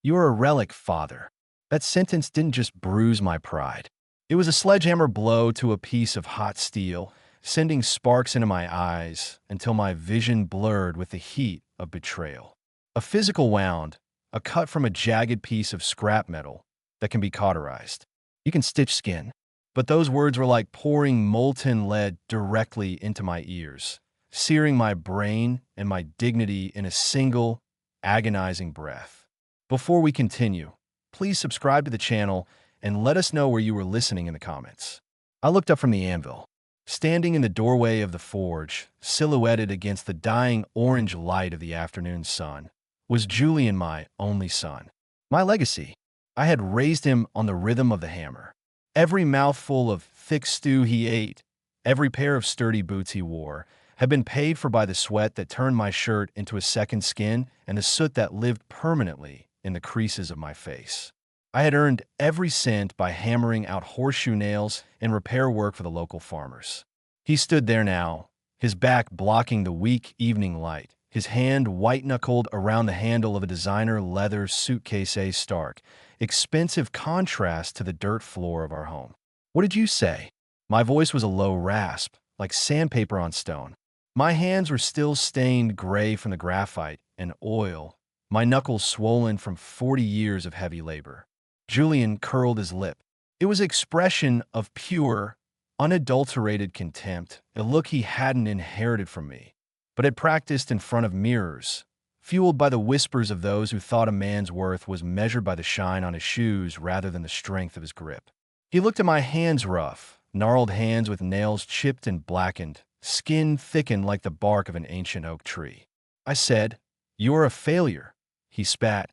You are a relic, father. That sentence didn't just bruise my pride. It was a sledgehammer blow to a piece of hot steel, sending sparks into my eyes until my vision blurred with the heat of betrayal. A physical wound, a cut from a jagged piece of scrap metal that can be cauterized. You can stitch skin. But those words were like pouring molten lead directly into my ears, searing my brain and my dignity in a single, agonizing breath. Before we continue, please subscribe to the channel and let us know where you were listening in the comments. I looked up from the anvil. Standing in the doorway of the forge, silhouetted against the dying orange light of the afternoon sun, was Julian, my only son. My legacy. I had raised him on the rhythm of the hammer. Every mouthful of thick stew he ate, every pair of sturdy boots he wore, had been paid for by the sweat that turned my shirt into a second skin and the soot that lived permanently in the creases of my face. I had earned every cent by hammering out horseshoe nails and repair work for the local farmers. He stood there now, his back blocking the weak evening light, his hand white-knuckled around the handle of a designer leather suitcase, a stark, expensive contrast to the dirt floor of our home. "What did you say?" My voice was a low rasp, like sandpaper on stone. My hands were still stained gray from the graphite and oil, my knuckles swollen from 40 years of heavy labor. Julian curled his lip. It was an expression of pure, unadulterated contempt, a look he hadn't inherited from me, but had practiced in front of mirrors, fueled by the whispers of those who thought a man's worth was measured by the shine on his shoes rather than the strength of his grip. He looked at my hands, rough, gnarled hands with nails chipped and blackened, skin thickened like the bark of an ancient oak tree. I said, "You are a failure." He spat,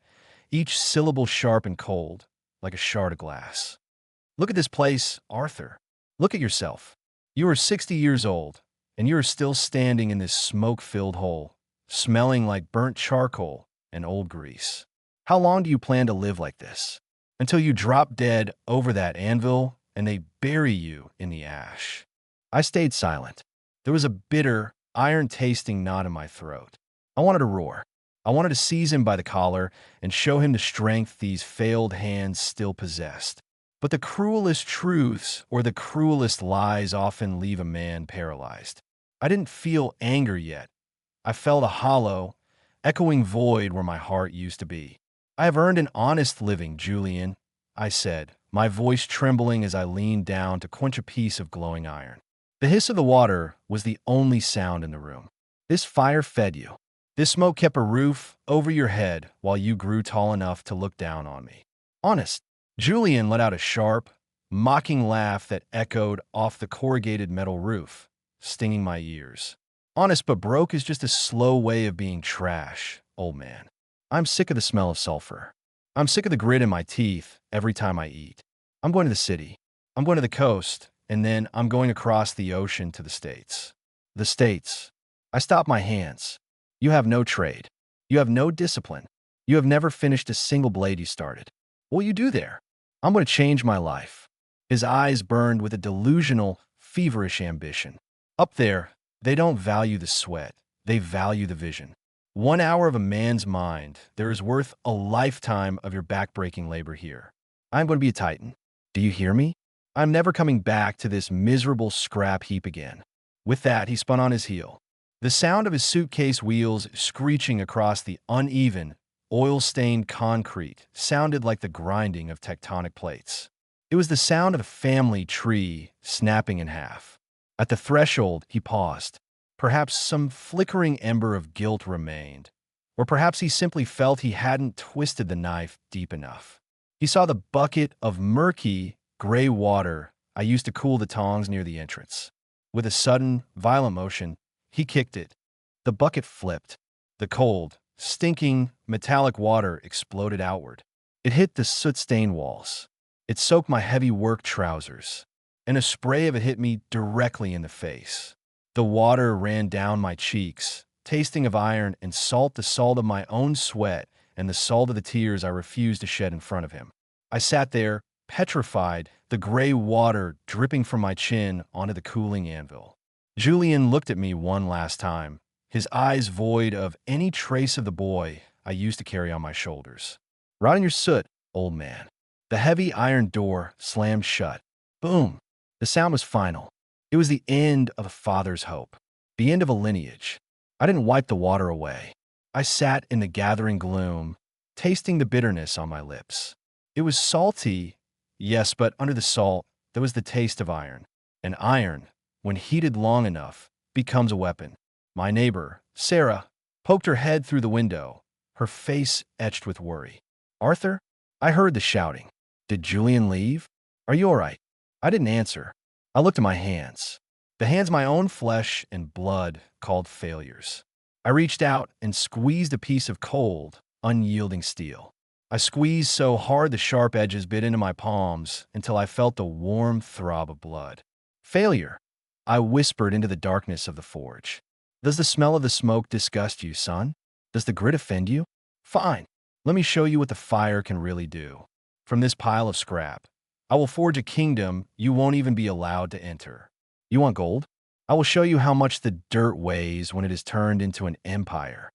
each syllable sharp and cold, like a shard of glass. "Look at this place, Arthur. Look at yourself. You are 60 years old, and you are still standing in this smoke-filled hole, smelling like burnt charcoal and old grease. How long do you plan to live like this? Until you drop dead over that anvil and they bury you in the ash." I stayed silent. There was a bitter, iron-tasting knot in my throat. I wanted to roar. I wanted to seize him by the collar and show him the strength these failed hands still possessed. But the cruelest truths or the cruelest lies often leave a man paralyzed. I didn't feel anger yet. I felt a hollow, echoing void where my heart used to be. "I have earned an honest living, Julian," I said, my voice trembling as I leaned down to quench a piece of glowing iron. The hiss of the water was the only sound in the room. "This fire fed you. This smoke kept a roof over your head while you grew tall enough to look down on me. Honest." Julian let out a sharp, mocking laugh that echoed off the corrugated metal roof, stinging my ears. "Honest but broke is just a slow way of being trash, old man. I'm sick of the smell of sulfur. I'm sick of the grit in my teeth every time I eat. I'm going to the city. I'm going to the coast, and then I'm going across the ocean to the States." The States. I stopped my hands. "You have no trade. You have no discipline. You have never finished a single blade you started. What will you do there?" "I'm going to change my life." His eyes burned with a delusional, feverish ambition. "Up there, they don't value the sweat. They value the vision. 1 hour of a man's mind, there is worth a lifetime of your backbreaking labor here. I'm going to be a titan. Do you hear me? I'm never coming back to this miserable scrap heap again." With that, he spun on his heel. The sound of his suitcase wheels screeching across the uneven, oil-stained concrete sounded like the grinding of tectonic plates. It was the sound of a family tree snapping in half. At the threshold, he paused. Perhaps some flickering ember of guilt remained, or perhaps he simply felt he hadn't twisted the knife deep enough. He saw the bucket of murky, gray water I used to cool the tongs near the entrance. With a sudden, violent motion, he kicked it. The bucket flipped. The cold, stinking, metallic water exploded outward. It hit the soot-stained walls. It soaked my heavy work trousers, and a spray of it hit me directly in the face. The water ran down my cheeks, tasting of iron and salt, the salt of my own sweat and the salt of the tears I refused to shed in front of him. I sat there, petrified, the gray water dripping from my chin onto the cooling anvil. Julian looked at me one last time, his eyes void of any trace of the boy I used to carry on my shoulders. Rot in your soot, old man. The heavy iron door slammed shut. Boom! The sound was final. It was the end of a father's hope, the end of a lineage. I didn't wipe the water away. I sat in the gathering gloom, tasting the bitterness on my lips. It was salty, yes, but under the salt, there was the taste of iron. And iron, when heated long enough, becomes a weapon. My neighbor, Sarah, poked her head through the window, her face etched with worry. Arthur? I heard the shouting. Did Julian leave? Are you all right? I didn't answer. I looked at my hands. The hands my own flesh and blood called failures. I reached out and squeezed a piece of cold, unyielding steel. I squeezed so hard the sharp edges bit into my palms until I felt the warm throb of blood. Failure, I whispered into the darkness of the forge. Does the smell of the smoke disgust you, son? Does the grit offend you? Fine. Let me show you what the fire can really do. From this pile of scrap, I will forge a kingdom you won't even be allowed to enter. You want gold? I will show you how much the dirt weighs when it is turned into an empire.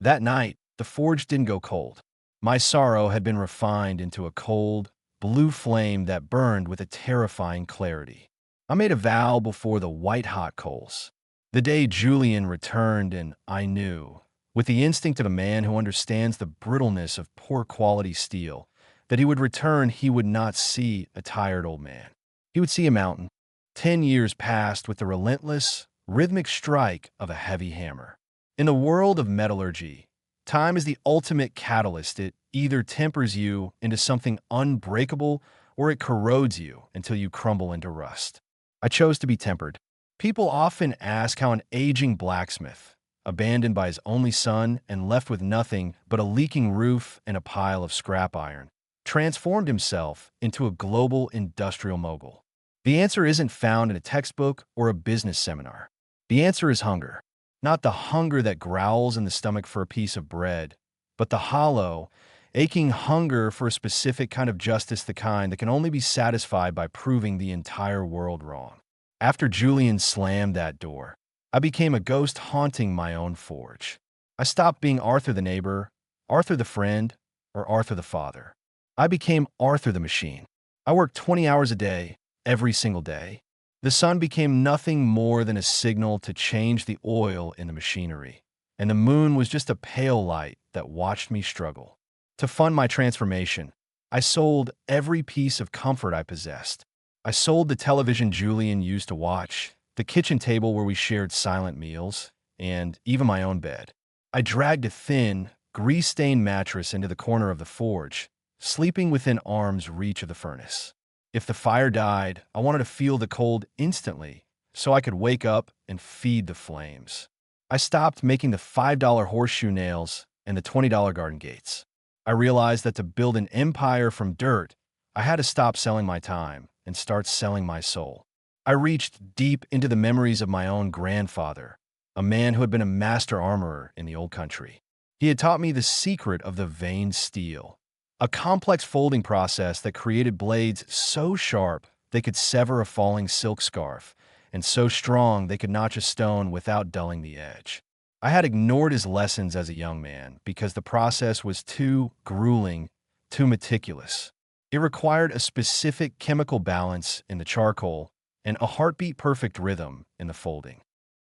That night, the forge didn't go cold. My sorrow had been refined into a cold, blue flame that burned with a terrifying clarity. I made a vow before the white-hot coals. The day Julian returned, and I knew, with the instinct of a man who understands the brittleness of poor-quality steel, that he would return, he would not see a tired old man. He would see a mountain. 10 years passed with the relentless, rhythmic strike of a heavy hammer. In the world of metallurgy, time is the ultimate catalyst. It either tempers you into something unbreakable or it corrodes you until you crumble into rust. I chose to be tempered. People often ask how an aging blacksmith, abandoned by his only son and left with nothing but a leaking roof and a pile of scrap iron, transformed himself into a global industrial mogul. The answer isn't found in a textbook or a business seminar. The answer is hunger. Not the hunger that growls in the stomach for a piece of bread, but the hollow, aching hunger for a specific kind of justice, the kind that can only be satisfied by proving the entire world wrong. After Julian slammed that door, I became a ghost haunting my own forge. I stopped being Arthur the neighbor, Arthur the friend, or Arthur the father. I became Arthur the machine. I worked 20 hours a day, every single day. The sun became nothing more than a signal to change the oil in the machinery, and the moon was just a pale light that watched me struggle. To fund my transformation, I sold every piece of comfort I possessed. I sold the television Julian used to watch, the kitchen table where we shared silent meals, and even my own bed. I dragged a thin, grease-stained mattress into the corner of the forge, sleeping within arm's reach of the furnace. If the fire died, I wanted to feel the cold instantly, so I could wake up and feed the flames. I stopped making the $5 horseshoe nails and the $20 garden gates. I realized that to build an empire from dirt, I had to stop selling my time and start selling my soul. I reached deep into the memories of my own grandfather, a man who had been a master armorer in the old country. He had taught me the secret of the veined steel, a complex folding process that created blades so sharp they could sever a falling silk scarf, and so strong they could notch a stone without dulling the edge. I had ignored his lessons as a young man because the process was too grueling, too meticulous. It required a specific chemical balance in the charcoal and a heartbeat-perfect rhythm in the folding.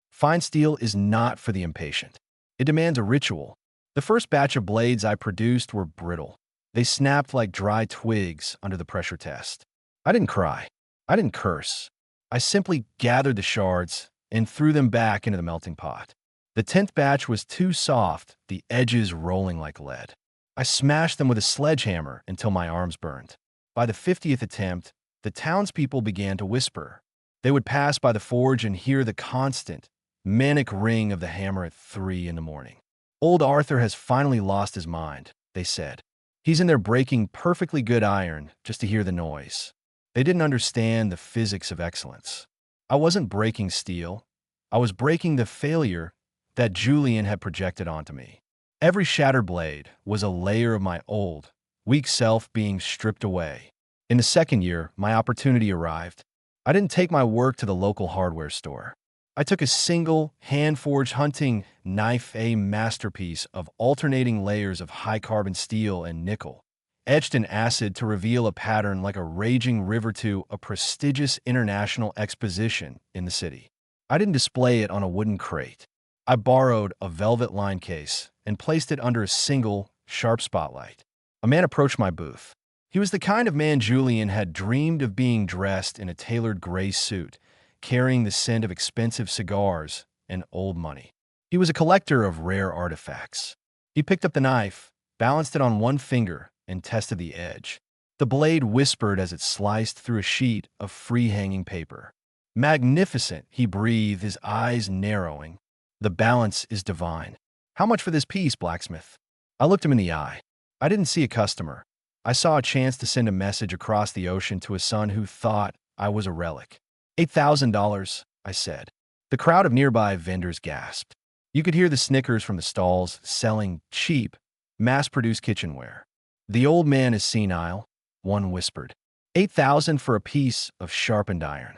Fine steel is not for the impatient. It demands a ritual. The first batch of blades I produced were brittle. They snapped like dry twigs under the pressure test. I didn't cry. I didn't curse. I simply gathered the shards and threw them back into the melting pot. The 10th batch was too soft, the edges rolling like lead. I smashed them with a sledgehammer until my arms burned. By the 50th attempt, the townspeople began to whisper. They would pass by the forge and hear the constant, manic ring of the hammer at 3 in the morning. Old Arthur has finally lost his mind, they said. He's in there breaking perfectly good iron just to hear the noise. They didn't understand the physics of excellence. I wasn't breaking steel. I was breaking the failure that Julian had projected onto me. Every shattered blade was a layer of my old, weak self being stripped away. In the second year, my opportunity arrived. I didn't take my work to the local hardware store. I took a single, hand-forged hunting knife, a masterpiece of alternating layers of high-carbon steel and nickel, etched in acid to reveal a pattern like a raging river to a prestigious international exposition in the city. I didn't display it on a wooden crate. I borrowed a velvet-lined case and placed it under a single, sharp spotlight. A man approached my booth. He was the kind of man Julian had dreamed of, being dressed in a tailored gray suit, carrying the scent of expensive cigars and old money. He was a collector of rare artifacts. He picked up the knife, balanced it on one finger, and tested the edge. The blade whispered as it sliced through a sheet of free-hanging paper. "Magnificent," he breathed, his eyes narrowing. "The balance is divine. How much for this piece, blacksmith?" I looked him in the eye. I didn't see a customer. I saw a chance to send a message across the ocean to a son who thought I was a relic. $8,000, I said. The crowd of nearby vendors gasped. You could hear the snickers from the stalls selling cheap, mass-produced kitchenware. "The old man is senile," one whispered. 8,000 for a piece of sharpened iron.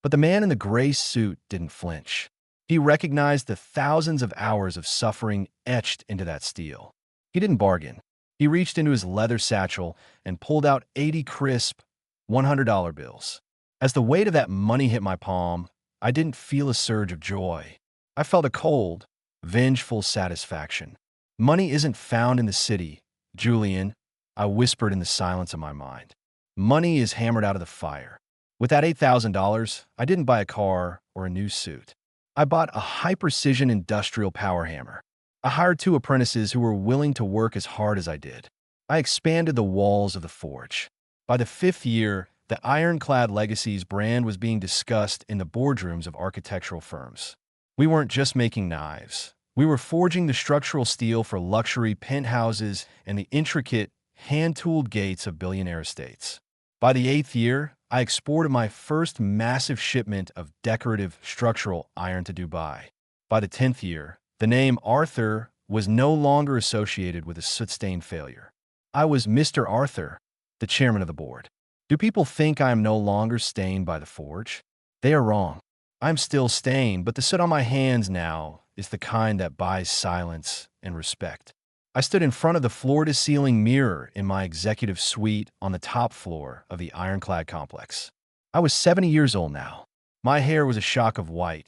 But the man in the gray suit didn't flinch. He recognized the thousands of hours of suffering etched into that steel. He didn't bargain. He reached into his leather satchel and pulled out 80 crisp $100 bills. As the weight of that money hit my palm, I didn't feel a surge of joy. I felt a cold, vengeful satisfaction. "Money isn't found in the city, Julian," I whispered in the silence of my mind. "Money is hammered out of the fire." With that $8,000, I didn't buy a car or a new suit. I bought a high-precision industrial power hammer. I hired 2 apprentices who were willing to work as hard as I did. I expanded the walls of the forge. By the 5th year, the ironclad Legacies brand was being discussed in the boardrooms of architectural firms. We weren't just making knives. We were forging the structural steel for luxury penthouses and the intricate, hand-tooled gates of billionaire estates. By the 8th year, I exported my first massive shipment of decorative structural iron to Dubai. By the 10th year, the name Arthur was no longer associated with a soot-stained failure. I was Mr. Arthur, the chairman of the board. Do people think I am no longer stained by the forge? They are wrong. I'm still stained, but the soot on my hands now is the kind that buys silence and respect. I stood in front of the floor-to-ceiling mirror in my executive suite on the top floor of the ironclad complex. I was 70 years old now. My hair was a shock of white.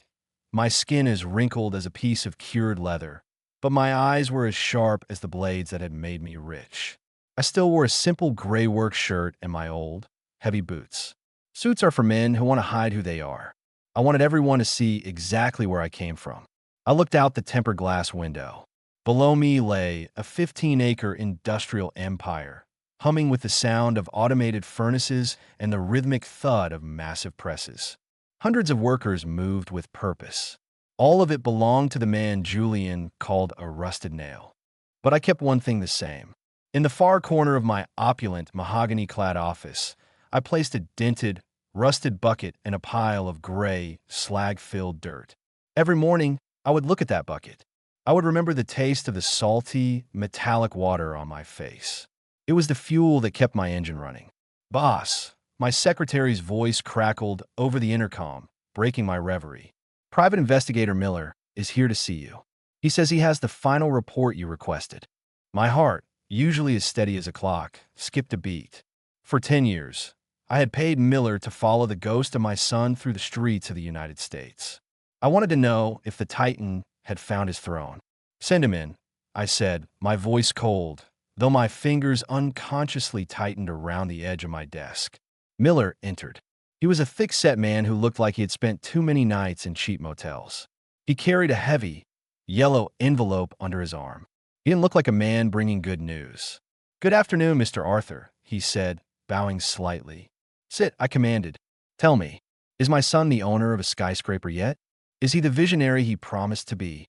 My skin as wrinkled as a piece of cured leather, but my eyes were as sharp as the blades that had made me rich. I still wore a simple gray work shirt and my old, heavy boots. Suits are for men who want to hide who they are. I wanted everyone to see exactly where I came from. I looked out the tempered glass window. Below me lay a 15-acre industrial empire, humming with the sound of automated furnaces and the rhythmic thud of massive presses. Hundreds of workers moved with purpose. All of it belonged to the man Julian called a rusted nail. But I kept one thing the same. In the far corner of my opulent, mahogany-clad office, I placed a dented, rusted bucket in a pile of gray, slag-filled dirt. Every morning, I would look at that bucket. I would remember the taste of the salty, metallic water on my face. It was the fuel that kept my engine running. "Boss," my secretary's voice crackled over the intercom, breaking my reverie. "Private Investigator Miller is here to see you. He says he has the final report you requested." My heart, usually as steady as a clock, skipped a beat. For 10 years, I had paid Miller to follow the ghost of my son through the streets of the United States. I wanted to know if the Titan had found his throne. "Send him in," I said, my voice cold, though my fingers unconsciously tightened around the edge of my desk. Miller entered. He was a thick-set man who looked like he had spent too many nights in cheap motels. He carried a heavy, yellow envelope under his arm. He didn't look like a man bringing good news. "Good afternoon, Mr. Arthur," he said, bowing slightly. "Sit," I commanded. "Tell me, is my son the owner of a skyscraper yet? Is he the visionary he promised to be?"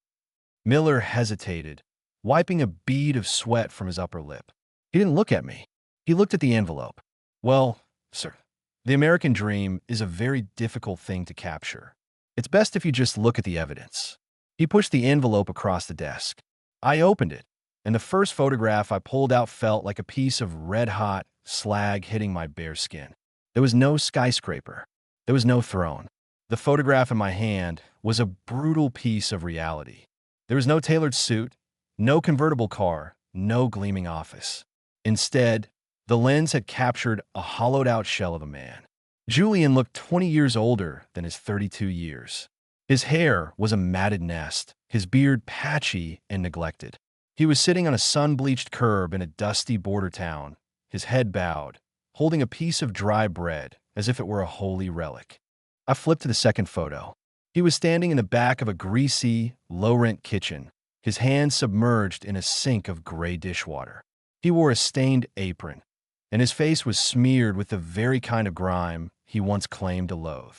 Miller hesitated, wiping a bead of sweat from his upper lip. He didn't look at me. He looked at the envelope. "Well, sir, the American dream is a very difficult thing to capture. It's best if you just look at the evidence." He pushed the envelope across the desk. I opened it, and the first photograph I pulled out felt like a piece of red-hot slag hitting my bare skin. There was no skyscraper. There was no throne. The photograph in my hand was a brutal piece of reality. There was no tailored suit, no convertible car, no gleaming office. Instead, The lens had captured a hollowed-out shell of a man. Julian looked 20 years older than his 32 years. His hair was a matted nest, his beard patchy and neglected. He was sitting on a sun-bleached curb in a dusty border town, his head bowed, holding a piece of dry bread as if it were a holy relic. I flipped to the second photo. He was standing in the back of a greasy, low-rent kitchen, his hands submerged in a sink of gray dishwater. He wore a stained apron, and his face was smeared with the very kind of grime he once claimed to loathe.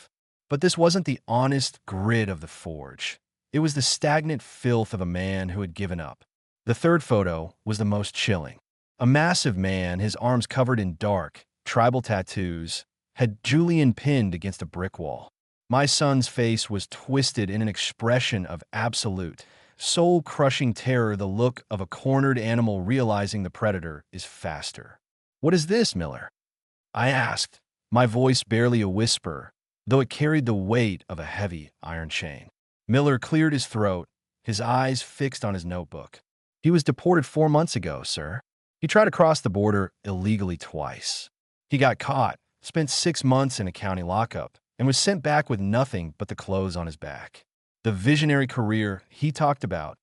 But this wasn't the honest grit of the forge. It was the stagnant filth of a man who had given up. The third photo was the most chilling. A massive man, his arms covered in dark, tribal tattoos, had Julian pinned against a brick wall. My son's face was twisted in an expression of absolute, soul-crushing terror, the look of a cornered animal realizing the predator is faster. "What is this, Miller?" I asked, my voice barely a whisper, though it carried the weight of a heavy iron chain. Miller cleared his throat, his eyes fixed on his notebook. "He was deported 4 months ago, sir. He tried to cross the border illegally twice. He got caught, spent 6 months in a county lockup, and was sent back with nothing but the clothes on his back. The visionary career he talked about,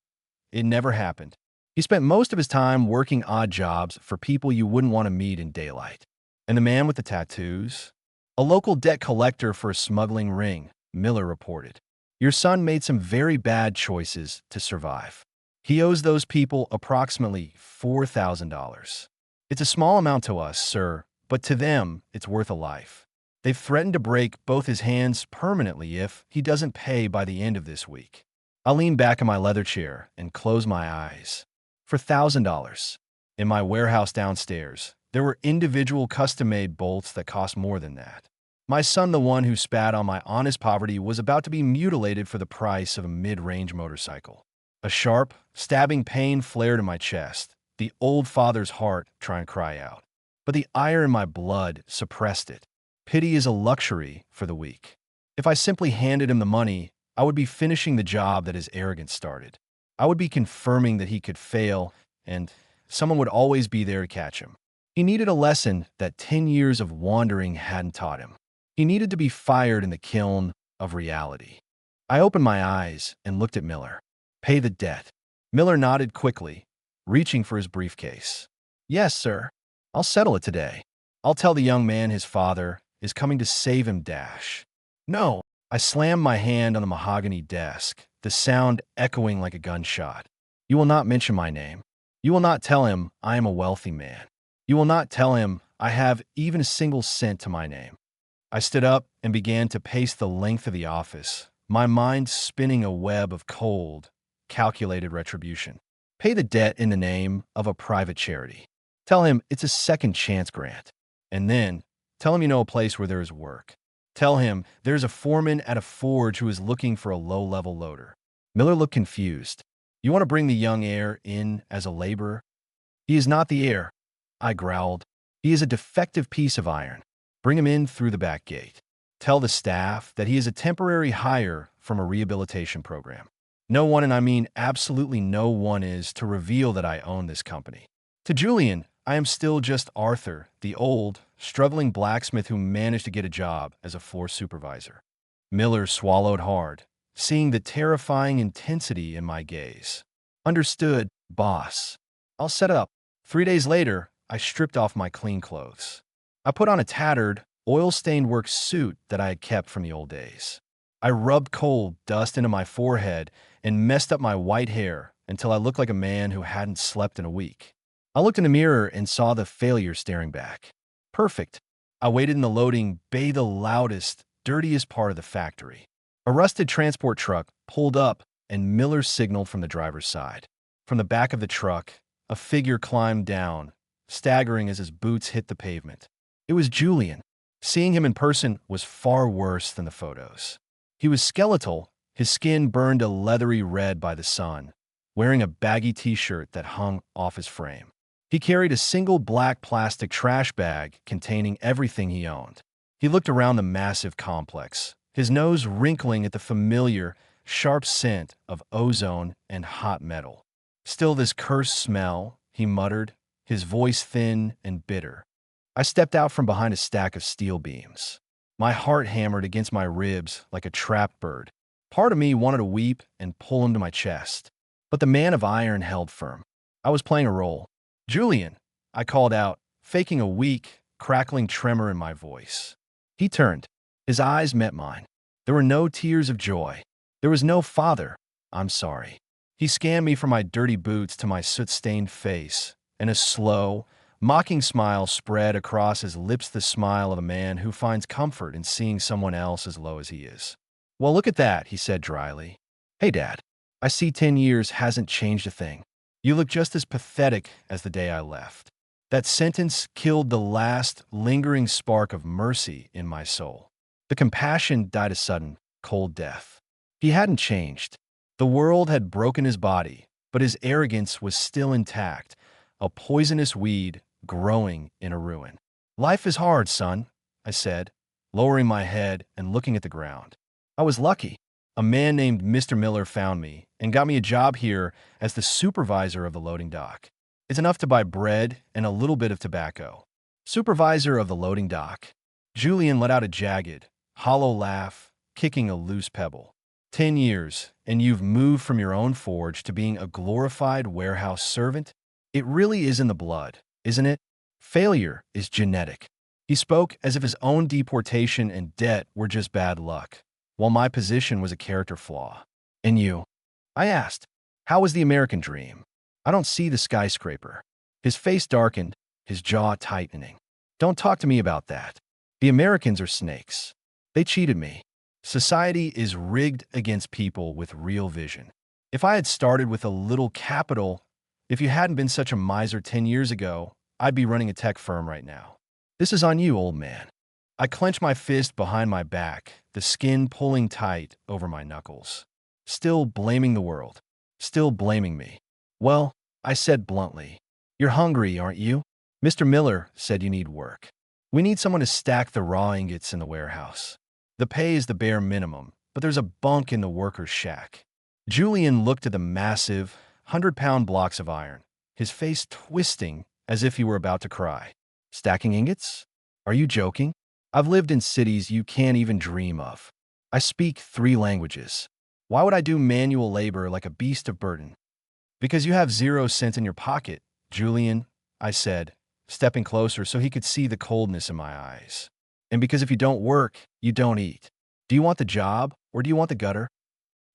it never happened. He spent most of his time working odd jobs for people you wouldn't want to meet in daylight. And the man with the tattoos? A local debt collector for a smuggling ring," Miller reported. "Your son made some very bad choices to survive. He owes those people approximately $4,000. It's a small amount to us, sir, but to them, it's worth a life. They've threatened to break both his hands permanently if he doesn't pay by the end of this week." I leaned back in my leather chair and closed my eyes. For $1,000. In my warehouse downstairs, there were individual custom-made bolts that cost more than that. My son, the one who spat on my honest poverty, was about to be mutilated for the price of a mid-range motorcycle. A sharp, stabbing pain flared in my chest, the old father's heart trying to cry out. But the ire in my blood suppressed it. Pity is a luxury for the weak. If I simply handed him the money, I would be finishing the job that his arrogance started. I would be confirming that he could fail, and someone would always be there to catch him. He needed a lesson that 10 years of wandering hadn't taught him. He needed to be fired in the kiln of reality. I opened my eyes and looked at Miller. "Pay the debt." Miller nodded quickly, reaching for his briefcase. "Yes, sir. I'll settle it today. I'll tell the young man his father is coming to save him dash." "No." I slammed my hand on the mahogany desk, the sound echoing like a gunshot. "You will not mention my name. You will not tell him I am a wealthy man. You will not tell him I have even a single cent to my name." I stood up and began to pace the length of the office, my mind spinning a web of cold, calculated retribution. Pay the debt in the name of a private charity. Tell him it's a second chance grant. And then tell him you know a place where there is work. Tell him there's a foreman at a forge who is looking for a low-level loader. Miller looked confused. "You want to bring the young heir in as a laborer?" "He is not the heir," I growled. "He is a defective piece of iron. Bring him in through the back gate. Tell the staff that he is a temporary hire from a rehabilitation program. No one, and I mean absolutely no one, is to reveal that I own this company. To Julian, I am still just Arthur, the old, struggling blacksmith who managed to get a job as a floor supervisor." Miller swallowed hard, seeing the terrifying intensity in my gaze. "Understood, boss. I'll set up." 3 days later, I stripped off my clean clothes. I put on a tattered, oil-stained work suit that I had kept from the old days. I rubbed coal dust into my forehead and messed up my white hair until I looked like a man who hadn't slept in a week. I looked in the mirror and saw the failure staring back. Perfect. I waited in the loading bay, the loudest, dirtiest part of the factory. A rusted transport truck pulled up and Miller signaled from the driver's side. From the back of the truck, a figure climbed down, staggering as his boots hit the pavement. It was Julian. Seeing him in person was far worse than the photos. He was skeletal, his skin burned a leathery red by the sun, wearing a baggy t-shirt that hung off his frame. He carried a single black plastic trash bag containing everything he owned. He looked around the massive complex, his nose wrinkling at the familiar, sharp scent of ozone and hot metal. "Still this cursed smell," he muttered, his voice thin and bitter. I stepped out from behind a stack of steel beams. My heart hammered against my ribs like a trapped bird. Part of me wanted to weep and pull him to my chest. But the man of iron held firm. I was playing a role. "Julian," I called out, faking a weak, crackling tremor in my voice. He turned. His eyes met mine. There were no tears of joy. There was no "Father, I'm sorry." He scanned me from my dirty boots to my soot-stained face, and a slow, mocking smile spread across his lips, the smile of a man who finds comfort in seeing someone else as low as he is. "Well, look at that," he said dryly. "Hey, Dad, I see 10 years hasn't changed a thing. You look just as pathetic as the day I left." That sentence killed the last lingering spark of mercy in my soul. The compassion died a sudden, cold death. He hadn't changed. The world had broken his body, but his arrogance was still intact, a poisonous weed growing in a ruin. "Life is hard, son," I said, lowering my head and looking at the ground. I was lucky. A man named Mr. Miller found me and got me a job here as the supervisor of the loading dock. It's enough to buy bread and a little bit of tobacco. Supervisor of the loading dock. Julian let out a jagged, hollow laugh, kicking a loose pebble. 10 years, and you've moved from your own forge to being a glorified warehouse servant? It really is in the blood, isn't it? Failure is genetic. He spoke as if his own deportation and debt were just bad luck, while my position was a character flaw. "And you?" I asked. "How was the American dream?" "I don't see the skyscraper." His face darkened, his jaw tightening. "Don't talk to me about that. The Americans are snakes. They cheated me. Society is rigged against people with real vision. If I had started with a little capital, if you hadn't been such a miser 10 years ago, I'd be running a tech firm right now. This is on you, old man." I clenched my fist behind my back, the skin pulling tight over my knuckles. Still blaming the world. Still blaming me. "Well," I said bluntly, "you're hungry, aren't you? Mr. Miller said you need work. We need someone to stack the raw ingots in the warehouse. The pay is the bare minimum, but there's a bunk in the worker's shack." Julian looked at the massive, 100-pound blocks of iron, his face twisting as if he were about to cry. "Stacking ingots? Are you joking? I've lived in cities you can't even dream of. I speak 3 languages. Why would I do manual labor like a beast of burden?" "Because you have 0 cents in your pocket, Julian," I said, stepping closer so he could see the coldness in my eyes. "And because if you don't work, you don't eat. Do you want the job, or do you want the gutter?"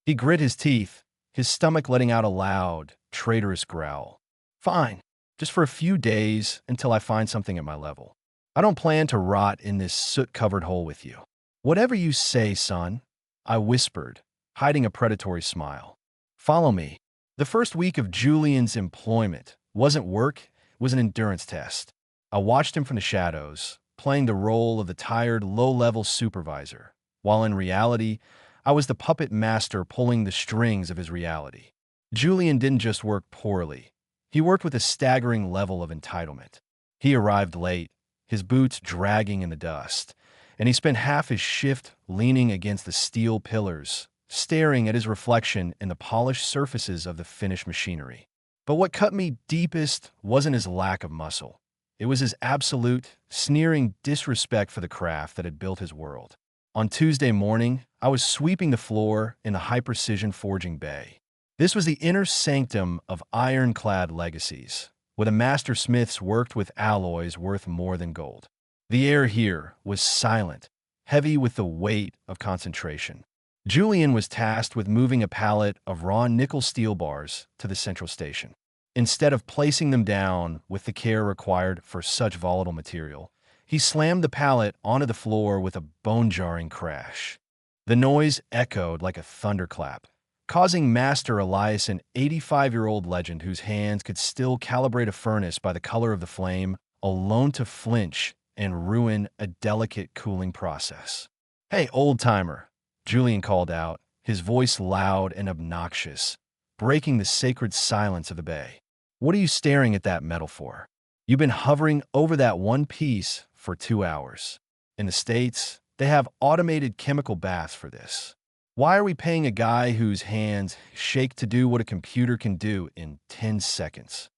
He grit his teeth, his stomach letting out a loud, traitorous growl. "Fine, just for a few days until I find something at my level. I don't plan to rot in this soot-covered hole with you." "Whatever you say, son," I whispered, hiding a predatory smile. "Follow me." The first week of Julian's employment wasn't work, it was an endurance test. I watched him from the shadows, playing the role of the tired, low-level supervisor, while in reality, I was the puppet master pulling the strings of his reality. Julian didn't just work poorly. He worked with a staggering level of entitlement. He arrived late, his boots dragging in the dust, and he spent half his shift leaning against the steel pillars, staring at his reflection in the polished surfaces of the finished machinery. But what cut me deepest wasn't his lack of muscle. It was his absolute, sneering disrespect for the craft that had built his world. On Tuesday morning, I was sweeping the floor in the high-precision forging bay. This was the inner sanctum of ironclad legacies, where the master smiths worked with alloys worth more than gold. The air here was silent, heavy with the weight of concentration. Julian was tasked with moving a pallet of raw nickel steel bars to the central station. Instead of placing them down with the care required for such volatile material, he slammed the pallet onto the floor with a bone-jarring crash. The noise echoed like a thunderclap, causing Master Elias, an 85-year-old legend whose hands could still calibrate a furnace by the color of the flame, alone to flinch and ruin a delicate cooling process. "Hey, old-timer," Julian called out, his voice loud and obnoxious, breaking the sacred silence of the bay. "What are you staring at that metal for? You've been hovering over that one piece for 2 hours. In the States, they have automated chemical baths for this. Why are we paying a guy whose hands shake to do what a computer can do in 10 seconds?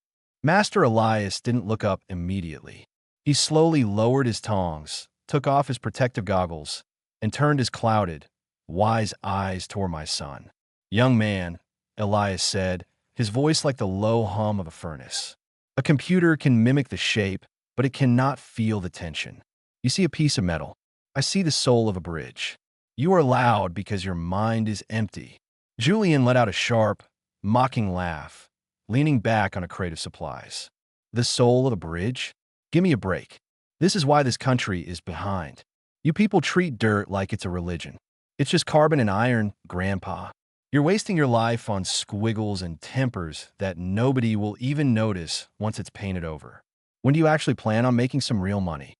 Master Elias didn't look up immediately. He slowly lowered his tongs, took off his protective goggles, and turned his clouded, wise eyes toward my son. "Young man," Elias said, his voice like the low hum of a furnace. "A computer can mimic the shape, but it cannot feel the tension. You see a piece of metal. I see the soul of a bridge. You are loud because your mind is empty." Julian let out a sharp, mocking laugh, leaning back on a crate of supplies. "The soul of a bridge? Give me a break. This is why this country is behind. You people treat dirt like it's a religion. It's just carbon and iron, Grandpa. You're wasting your life on squiggles and tempers that nobody will even notice once it's painted over. When do you actually plan on making some real money?"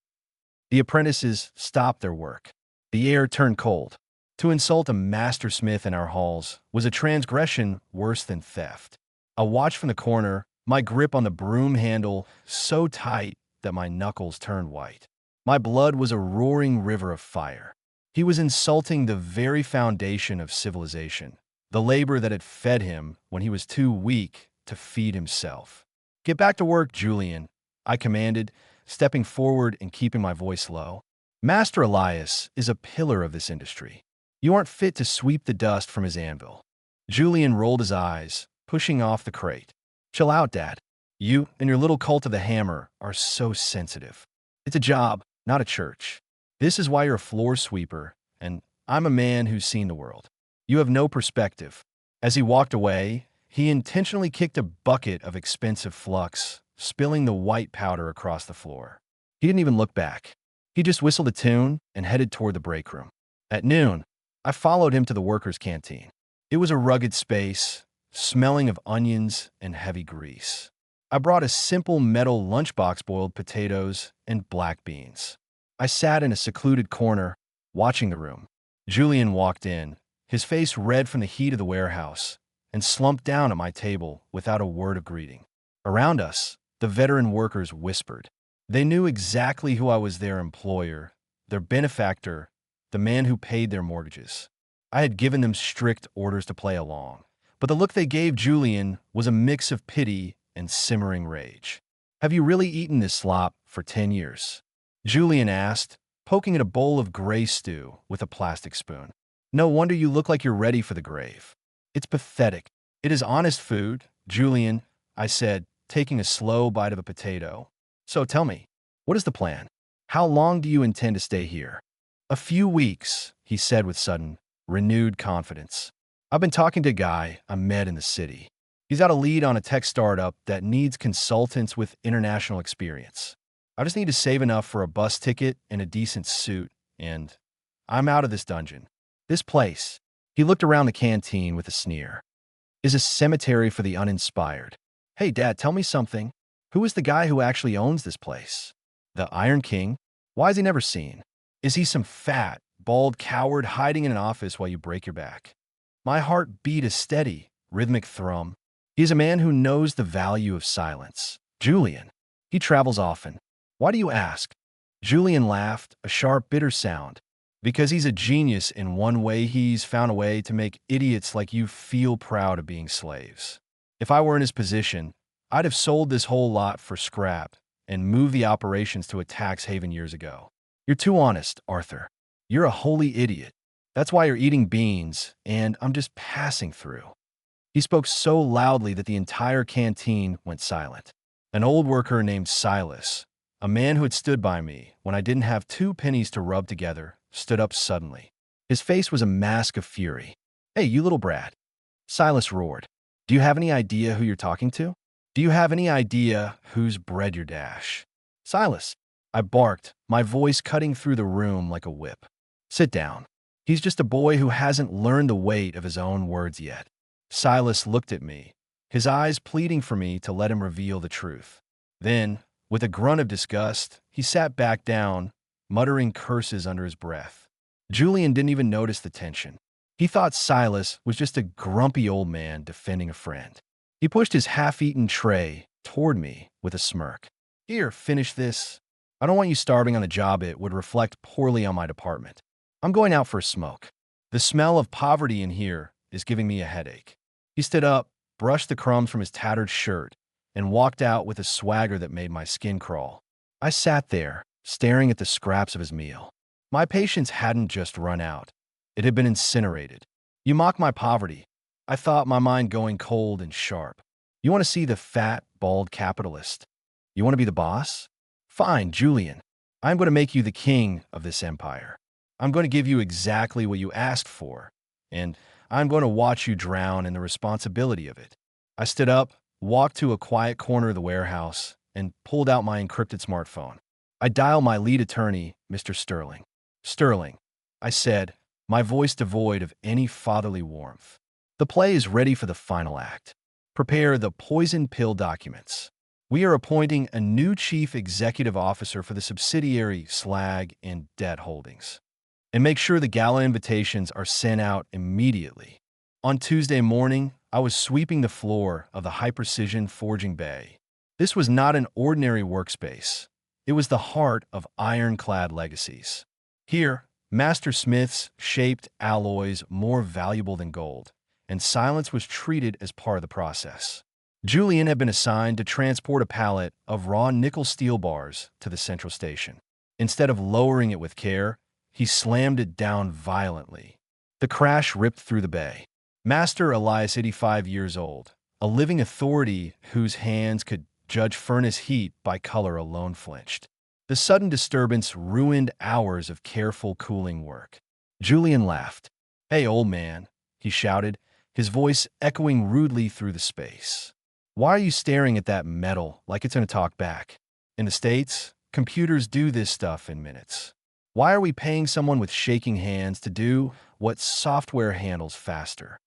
The apprentices stopped their work. The air turned cold. To insult a master smith in our halls was a transgression worse than theft. I watched from the corner, my grip on the broom handle so tight that my knuckles turned white. My blood was a roaring river of fire. He was insulting the very foundation of civilization, the labor that had fed him when he was too weak to feed himself. "Get back to work, Julian," I commanded, stepping forward and keeping my voice low. "Master Elias is a pillar of this industry. You aren't fit to sweep the dust from his anvil." Julian rolled his eyes, pushing off the crate. "Chill out, Dad. You and your little cult of the hammer are so sensitive. It's a job, not a church. This is why you're a floor sweeper, and I'm a man who's seen the world. You have no perspective." As he walked away, he intentionally kicked a bucket of expensive flux, spilling the white powder across the floor. He didn't even look back. He just whistled a tune and headed toward the break room. At noon, I followed him to the workers' canteen. It was a rugged space, smelling of onions and heavy grease. I brought a simple metal lunchbox, boiled potatoes, and black beans. I sat in a secluded corner, watching the room. Julian walked in, his face red from the heat of the warehouse, and slumped down at my table without a word of greeting. Around us, the veteran workers whispered. They knew exactly who I was: their employer, their benefactor, the man who paid their mortgages. I had given them strict orders to play along, but the look they gave Julian was a mix of pity and simmering rage. "Have you really eaten this slop for 10 years? Julian asked, poking at a bowl of gray stew with a plastic spoon. "No wonder you look like you're ready for the grave. It's pathetic." "It is honest food, Julian," I said, taking a slow bite of a potato. "So tell me, what is the plan? How long do you intend to stay here?" "A few weeks," he said with sudden, renewed confidence. "I've been talking to a guy I met in the city. He's got a lead on a tech startup that needs consultants with international experience. I just need to save enough for a bus ticket and a decent suit, and I'm out of this dungeon. This place," he looked around the canteen with a sneer, "is a cemetery for the uninspired. Hey, Dad, tell me something. Who is the guy who actually owns this place? The Iron King? Why is he never seen? Is he some fat, bald coward hiding in an office while you break your back?" My heart beat a steady, rhythmic thrum. He is a man who knows the value of silence. Julian. He travels often. Why do you ask? Julian laughed, a sharp, bitter sound. Because he's a genius in one way. He's found a way to make idiots like you feel proud of being slaves. If I were in his position, I'd have sold this whole lot for scrap and moved the operations to a tax haven years ago. You're too honest, Arthur. You're a holy idiot. That's why you're eating beans, and I'm just passing through. He spoke so loudly that the entire canteen went silent. An old worker named Silas, a man who had stood by me when I didn't have 2 pennies to rub together, stood up suddenly. His face was a mask of fury. "Hey, you little brat," Silas roared. "Do you have any idea who you're talking to? Do you have any idea whose bread you're dash?" "Silas," I barked, my voice cutting through the room like a whip. "Sit down. He's just a boy who hasn't learned the weight of his own words yet." Silas looked at me, his eyes pleading for me to let him reveal the truth. Then, with a grunt of disgust, he sat back down, muttering curses under his breath. Julian didn't even notice the tension. He thought Silas was just a grumpy old man defending a friend. He pushed his half-eaten tray toward me with a smirk. "Here, finish this. I don't want you starving on the job. It would reflect poorly on my department. I'm going out for a smoke. The smell of poverty in here is giving me a headache." He stood up, brushed the crumbs from his tattered shirt, and walked out with a swagger that made my skin crawl. I sat there, staring at the scraps of his meal. My patience hadn't just run out. It had been incinerated. You mock my poverty. I thought, my mind going cold and sharp. You want to see the fat, bald capitalist? You want to be the boss? Fine, Julian. I'm going to make you the king of this empire. I'm going to give you exactly what you asked for, and I'm going to watch you drown in the responsibility of it. I stood up, walked to a quiet corner of the warehouse, and pulled out my encrypted smartphone. I dialed my lead attorney, Mr. Sterling. Sterling, I said, my voice devoid of any fatherly warmth. The play is ready for the final act. Prepare the poison pill documents. We are appointing a new chief executive officer for the subsidiary Slag and Debt Holdings. And make sure the gala invitations are sent out immediately. On Tuesday morning, I was sweeping the floor of the high-precision forging bay. This was not an ordinary workspace. It was the heart of ironclad legacies. Here, master smiths shaped alloys more valuable than gold, and silence was treated as part of the process. Julian had been assigned to transport a pallet of raw nickel steel bars to the central station. Instead of lowering it with care, he slammed it down violently. The crash ripped through the bay. Master Elias, 85 years old, a living authority whose hands could judge furnace heat by color alone, flinched. The sudden disturbance ruined hours of careful cooling work. Julian laughed. "Hey, old man," he shouted, his voice echoing rudely through the space. "Why are you staring at that metal like it's going to talk back? In the States, computers do this stuff in minutes. Why are we paying someone with shaking hands to do what software handles faster?"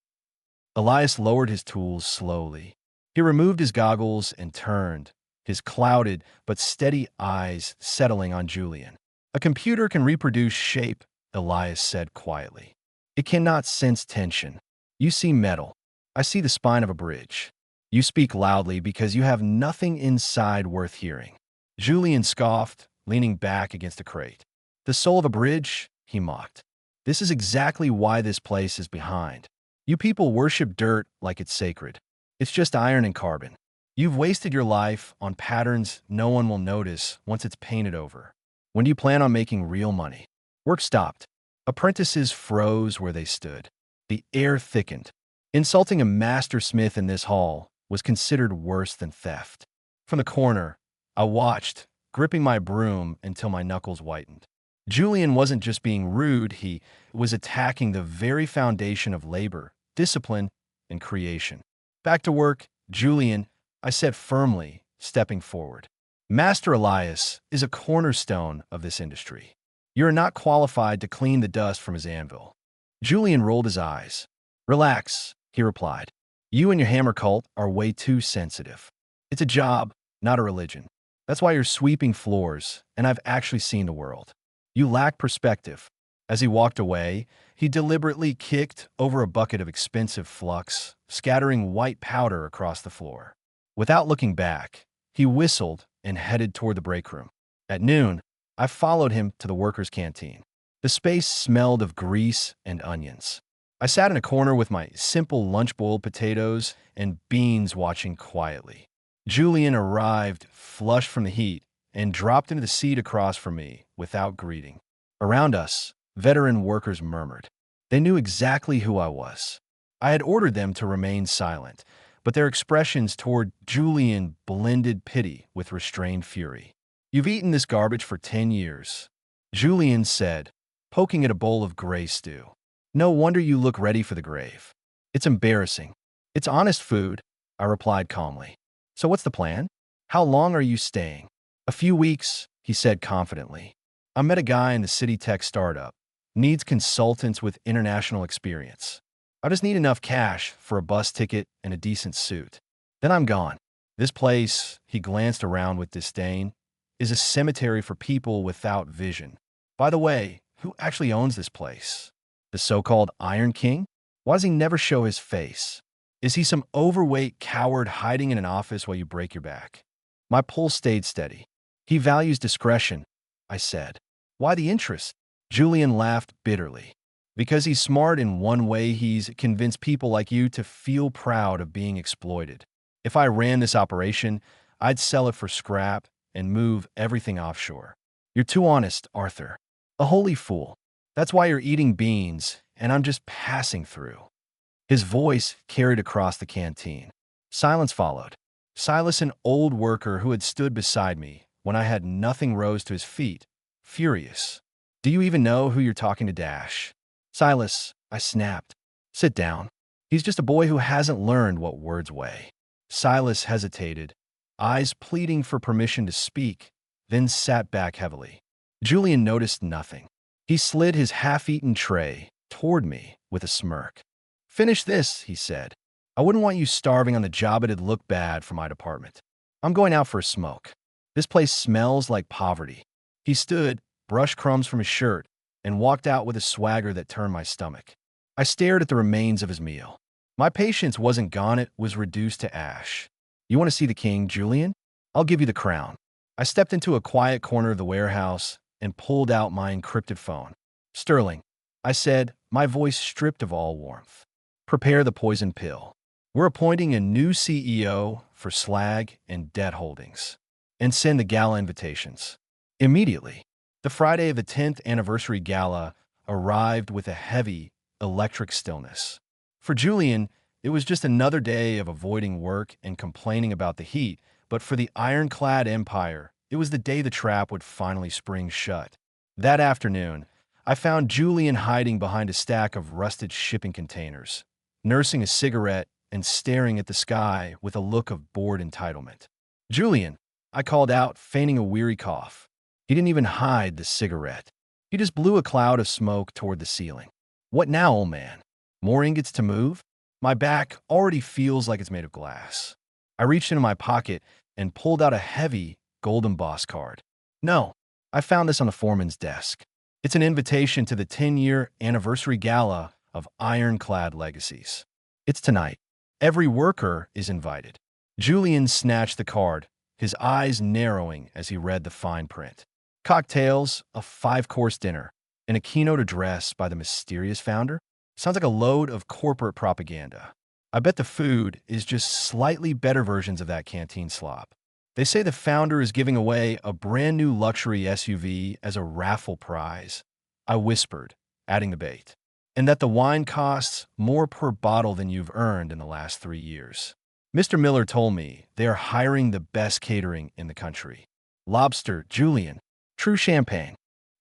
Elias lowered his tools slowly. He removed his goggles and turned, his clouded but steady eyes settling on Julian. "A computer can reproduce shape," Elias said quietly. "It cannot sense tension. You see metal. I see the spine of a bridge. You speak loudly because you have nothing inside worth hearing." Julian scoffed, leaning back against a crate. "The soul of a bridge?" he mocked. "This is exactly why this place is behind. You people worship dirt like it's sacred. It's just iron and carbon. You've wasted your life on patterns no one will notice once it's painted over. When do you plan on making real money?" Work stopped. Apprentices froze where they stood. The air thickened. Insulting a master smith in this hall was considered worse than theft. From the corner, I watched, gripping my broom until my knuckles whitened. Julian wasn't just being rude, he was attacking the very foundation of labor, discipline, and creation. "Back to work, Julian," I said firmly, stepping forward. "Master Elias is a cornerstone of this industry. You are not qualified to clean the dust from his anvil." Julian rolled his eyes. "Relax," he replied. "You and your hammer cult are way too sensitive. It's a job, not a religion. That's why you're sweeping floors, and I've actually seen the world. You lack perspective." As he walked away, he deliberately kicked over a bucket of expensive flux, scattering white powder across the floor. Without looking back, he whistled and headed toward the break room. At noon, I followed him to the workers' canteen. The space smelled of grease and onions. I sat in a corner with my simple lunch-boiled potatoes and beans, watching quietly. Julian arrived, flushed from the heat, and dropped into the seat across from me without greeting. Around us, veteran workers murmured. They knew exactly who I was. I had ordered them to remain silent, but their expressions toward Julian blended pity with restrained fury. "You've eaten this garbage for 10 years," Julian said, poking at a bowl of gray stew. "No wonder you look ready for the grave. It's embarrassing." "It's honest food," I replied calmly. "So what's the plan? How long are you staying?" "A few weeks," he said confidently. "I met a guy in the city tech startup. Needs consultants with international experience. I just need enough cash for a bus ticket and a decent suit. Then I'm gone. This place," he glanced around with disdain, "is a cemetery for people without vision. By the way, who actually owns this place? The so-called Iron King? Why does he never show his face? Is he some overweight coward hiding in an office while you break your back?" My pulse stayed steady. "He values discretion," I said. "Why the interest?" Julian laughed bitterly. "Because he's smart in one way, he's convinced people like you to feel proud of being exploited. If I ran this operation, I'd sell it for scrap, and move everything offshore. You're too honest, Arthur. A holy fool. That's why you're eating beans, and I'm just passing through. His voice carried across the canteen. Silence followed. Silas, an old worker who had stood beside me when I had nothing, rose to his feet, furious. Do you even know who you're talking to, Dash? Silas, I snapped. Sit down. He's just a boy who hasn't learned what words weigh. Silas hesitated, eyes pleading for permission to speak, then sat back heavily. Julian noticed nothing. He slid his half-eaten tray toward me with a smirk. Finish this, he said. I wouldn't want you starving on the job. It'd look bad for my department. I'm going out for a smoke. This place smells like poverty. He stood, brushed crumbs from his shirt, and walked out with a swagger that turned my stomach. I stared at the remains of his meal. My patience wasn't gone, it was reduced to ash. You want to see the king, Julian? I'll give you the crown. I stepped into a quiet corner of the warehouse and pulled out my encrypted phone. Sterling, I said, my voice stripped of all warmth. Prepare the poison pill. We're appointing a new CEO for Slag and Debt Holdings. And send the gala invitations. Immediately. The Friday of the 10th anniversary gala arrived with a heavy, electric stillness. For Julian, it was just another day of avoiding work and complaining about the heat, but for the ironclad empire, it was the day the trap would finally spring shut. That afternoon, I found Julian hiding behind a stack of rusted shipping containers, nursing a cigarette and staring at the sky with a look of bored entitlement. Julian, I called out, feigning a weary cough. He didn't even hide the cigarette. He just blew a cloud of smoke toward the ceiling. What now, old man? More ingots to move? My back already feels like it's made of glass. I reached into my pocket and pulled out a heavy gold embossed card. No, I found this on the foreman's desk. It's an invitation to the 10-year anniversary gala of Ironclad Legacies. It's tonight. Every worker is invited. Julian snatched the card, his eyes narrowing as he read the fine print. Cocktails, a 5-course dinner, and a keynote address by the mysterious founder? Sounds like a load of corporate propaganda. I bet the food is just slightly better versions of that canteen slop. They say the founder is giving away a brand new luxury SUV as a raffle prize. I whispered, adding the bait. And that the wine costs more per bottle than you've earned in the last 3 years. Mr. Miller told me they are hiring the best catering in the country. Lobster, Julian, true champagne.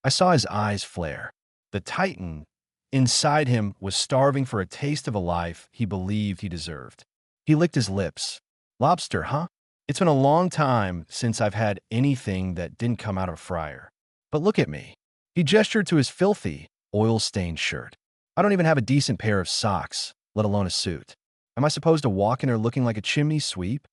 I saw his eyes flare. The titan inside him was starving for a taste of a life he believed he deserved. He licked his lips. Lobster, huh? It's been a long time since I've had anything that didn't come out of a fryer. But look at me. He gestured to his filthy, oil-stained shirt. I don't even have a decent pair of socks, let alone a suit. Am I supposed to walk in there looking like a chimney sweep?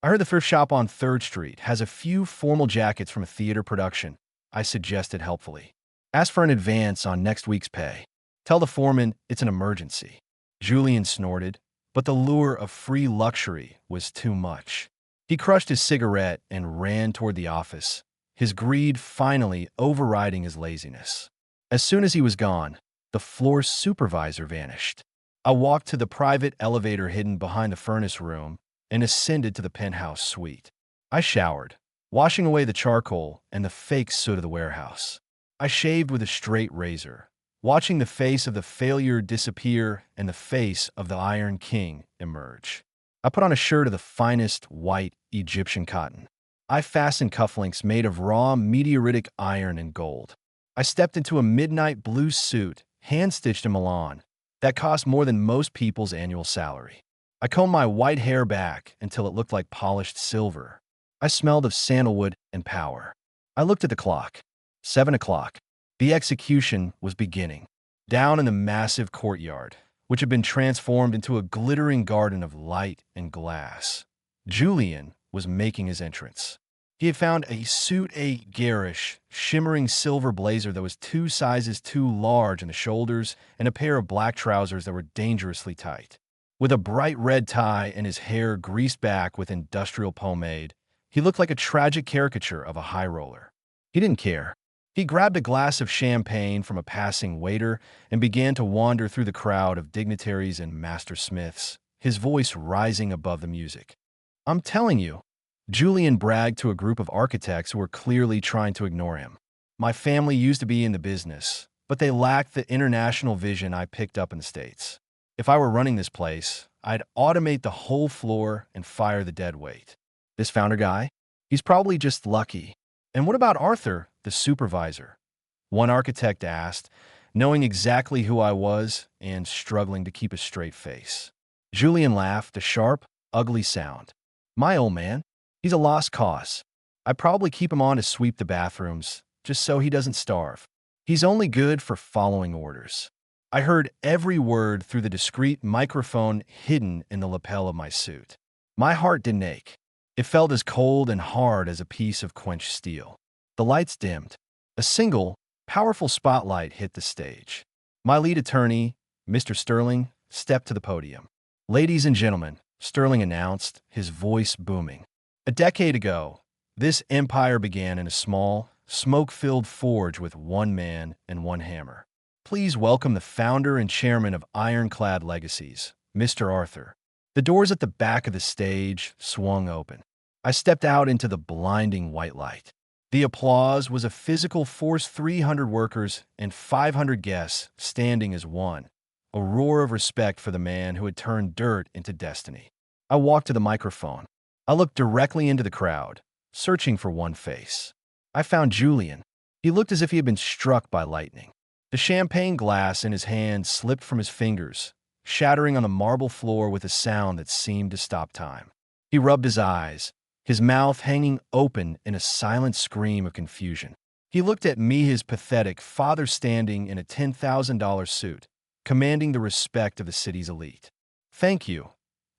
I heard the thrift shop on 3rd Street has a few formal jackets from a theater production, I suggested helpfully. Ask for an advance on next week's pay. Tell the foreman it's an emergency. Julian snorted, but the lure of free luxury was too much. He crushed his cigarette and ran toward the office, his greed finally overriding his laziness. As soon as he was gone, the floor supervisor vanished. I walked to the private elevator hidden behind the furnace room and ascended to the penthouse suite. I showered, washing away the charcoal and the fake soot of the warehouse. I shaved with a straight razor, watching the face of the failure disappear and the face of the Iron King emerge. I put on a shirt of the finest white Egyptian cotton. I fastened cufflinks made of raw meteoritic iron and gold. I stepped into a midnight blue suit, hand-stitched in Milan, that cost more than most people's annual salary. I combed my white hair back until it looked like polished silver. I smelled of sandalwood and power. I looked at the clock. 7 o'clock. The execution was beginning. Down in the massive courtyard, which had been transformed into a glittering garden of light and glass, Julian was making his entrance. He had found a garish, shimmering silver blazer that was 2 sizes too large in the shoulders and a pair of black trousers that were dangerously tight. With a bright red tie and his hair greased back with industrial pomade, he looked like a tragic caricature of a high roller. He didn't care. He grabbed a glass of champagne from a passing waiter and began to wander through the crowd of dignitaries and master smiths, his voice rising above the music. I'm telling you, Julian bragged to a group of architects who were clearly trying to ignore him. My family used to be in the business, but they lacked the international vision I picked up in the States. If I were running this place, I'd automate the whole floor and fire the dead weight. This founder guy? He's probably just lucky. And what about Arthur, the supervisor? One architect asked, knowing exactly who I was and struggling to keep a straight face. Julian laughed, a sharp, ugly sound. My old man, he's a lost cause. I'd probably keep him on to sweep the bathrooms, just so he doesn't starve. He's only good for following orders. I heard every word through the discreet microphone hidden in the lapel of my suit. My heart didn't ache. It felt as cold and hard as a piece of quenched steel. The lights dimmed. A single, powerful spotlight hit the stage. My lead attorney, Mr. Sterling, stepped to the podium. Ladies and gentlemen, Sterling announced, his voice booming. A decade ago, this empire began in a small, smoke-filled forge with one man and one hammer. Please welcome the founder and chairman of Ironclad Legacies, Mr. Arthur. The doors at the back of the stage swung open. I stepped out into the blinding white light. The applause was a physical force, 300 workers and 500 guests standing as one, a roar of respect for the man who had turned dirt into destiny. I walked to the microphone. I looked directly into the crowd, searching for one face. I found Julian. He looked as if he had been struck by lightning. The champagne glass in his hand slipped from his fingers, shattering on the marble floor with a sound that seemed to stop time. He rubbed his eyes, his mouth hanging open in a silent scream of confusion. He looked at me, his pathetic father standing in a $10,000 suit, commanding the respect of the city's elite. Thank you,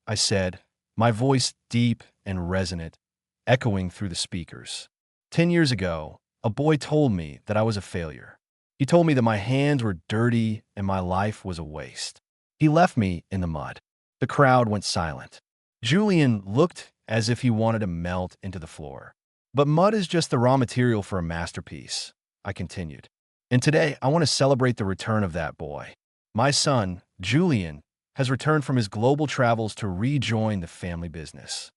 I said, my voice deep and resonant, echoing through the speakers. 10 years ago, a boy told me that I was a failure. He told me that my hands were dirty and my life was a waste. He left me in the mud. The crowd went silent. Julian looked as if he wanted to melt into the floor. But mud is just the raw material for a masterpiece, I continued. And today, I want to celebrate the return of that boy. My son, Julian, has returned from his global travels to rejoin the family business.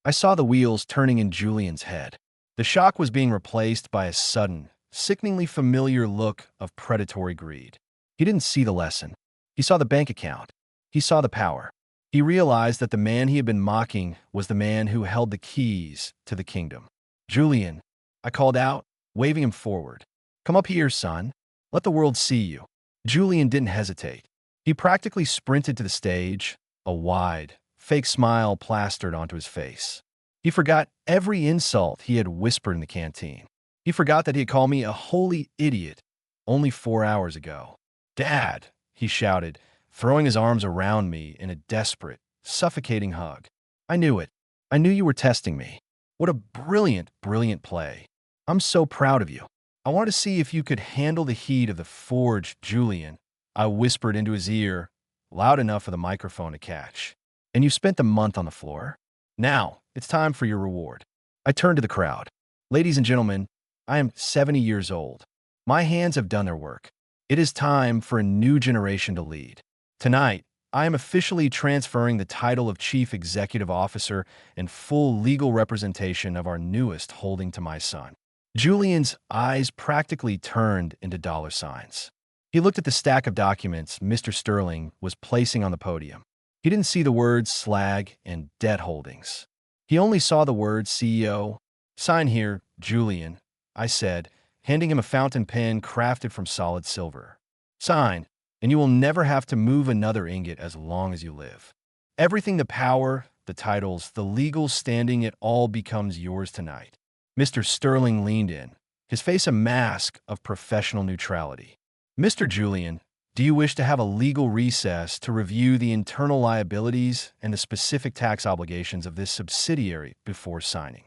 I saw the wheels turning in Julian's head. The shock was being replaced by a sudden, sickeningly familiar look of predatory greed. He didn't see the lesson. He saw the bank account. He saw the power. He realized that the man he had been mocking was the man who held the keys to the kingdom. Julian, I called out, waving him forward. Come up here, son. Let the world see you. Julian didn't hesitate. He practically sprinted to the stage, a wide, fake smile plastered onto his face. He forgot every insult he had whispered in the canteen. He forgot that he had called me a holy idiot only 4 hours ago. Dad, he shouted, throwing his arms around me in a desperate, suffocating hug. I knew it. I knew you were testing me. What a brilliant, brilliant play. I'm so proud of you. I want to see if you could handle the heat of the forge, Julian. I whispered into his ear, loud enough for the microphone to catch. And you spent the month on the floor? Now, it's time for your reward. I turned to the crowd. Ladies and gentlemen, I am 70 years old. My hands have done their work. It is time for a new generation to lead. Tonight, I am officially transferring the title of Chief Executive Officer and full legal representation of our newest holding to my son. Julian's eyes practically turned into dollar signs. He looked at the stack of documents Mr. Sterling was placing on the podium. He didn't see the words slag and debt holdings. He only saw the words CEO. Sign here, Julian, I said, handing him a fountain pen crafted from solid silver. Sign, and you will never have to move another ingot as long as you live. Everything, the power, the titles, the legal standing, it all becomes yours tonight. Mr. Sterling leaned in, his face a mask of professional neutrality. Mr. Julian, do you wish to have a legal recess to review the internal liabilities and the specific tax obligations of this subsidiary before signing?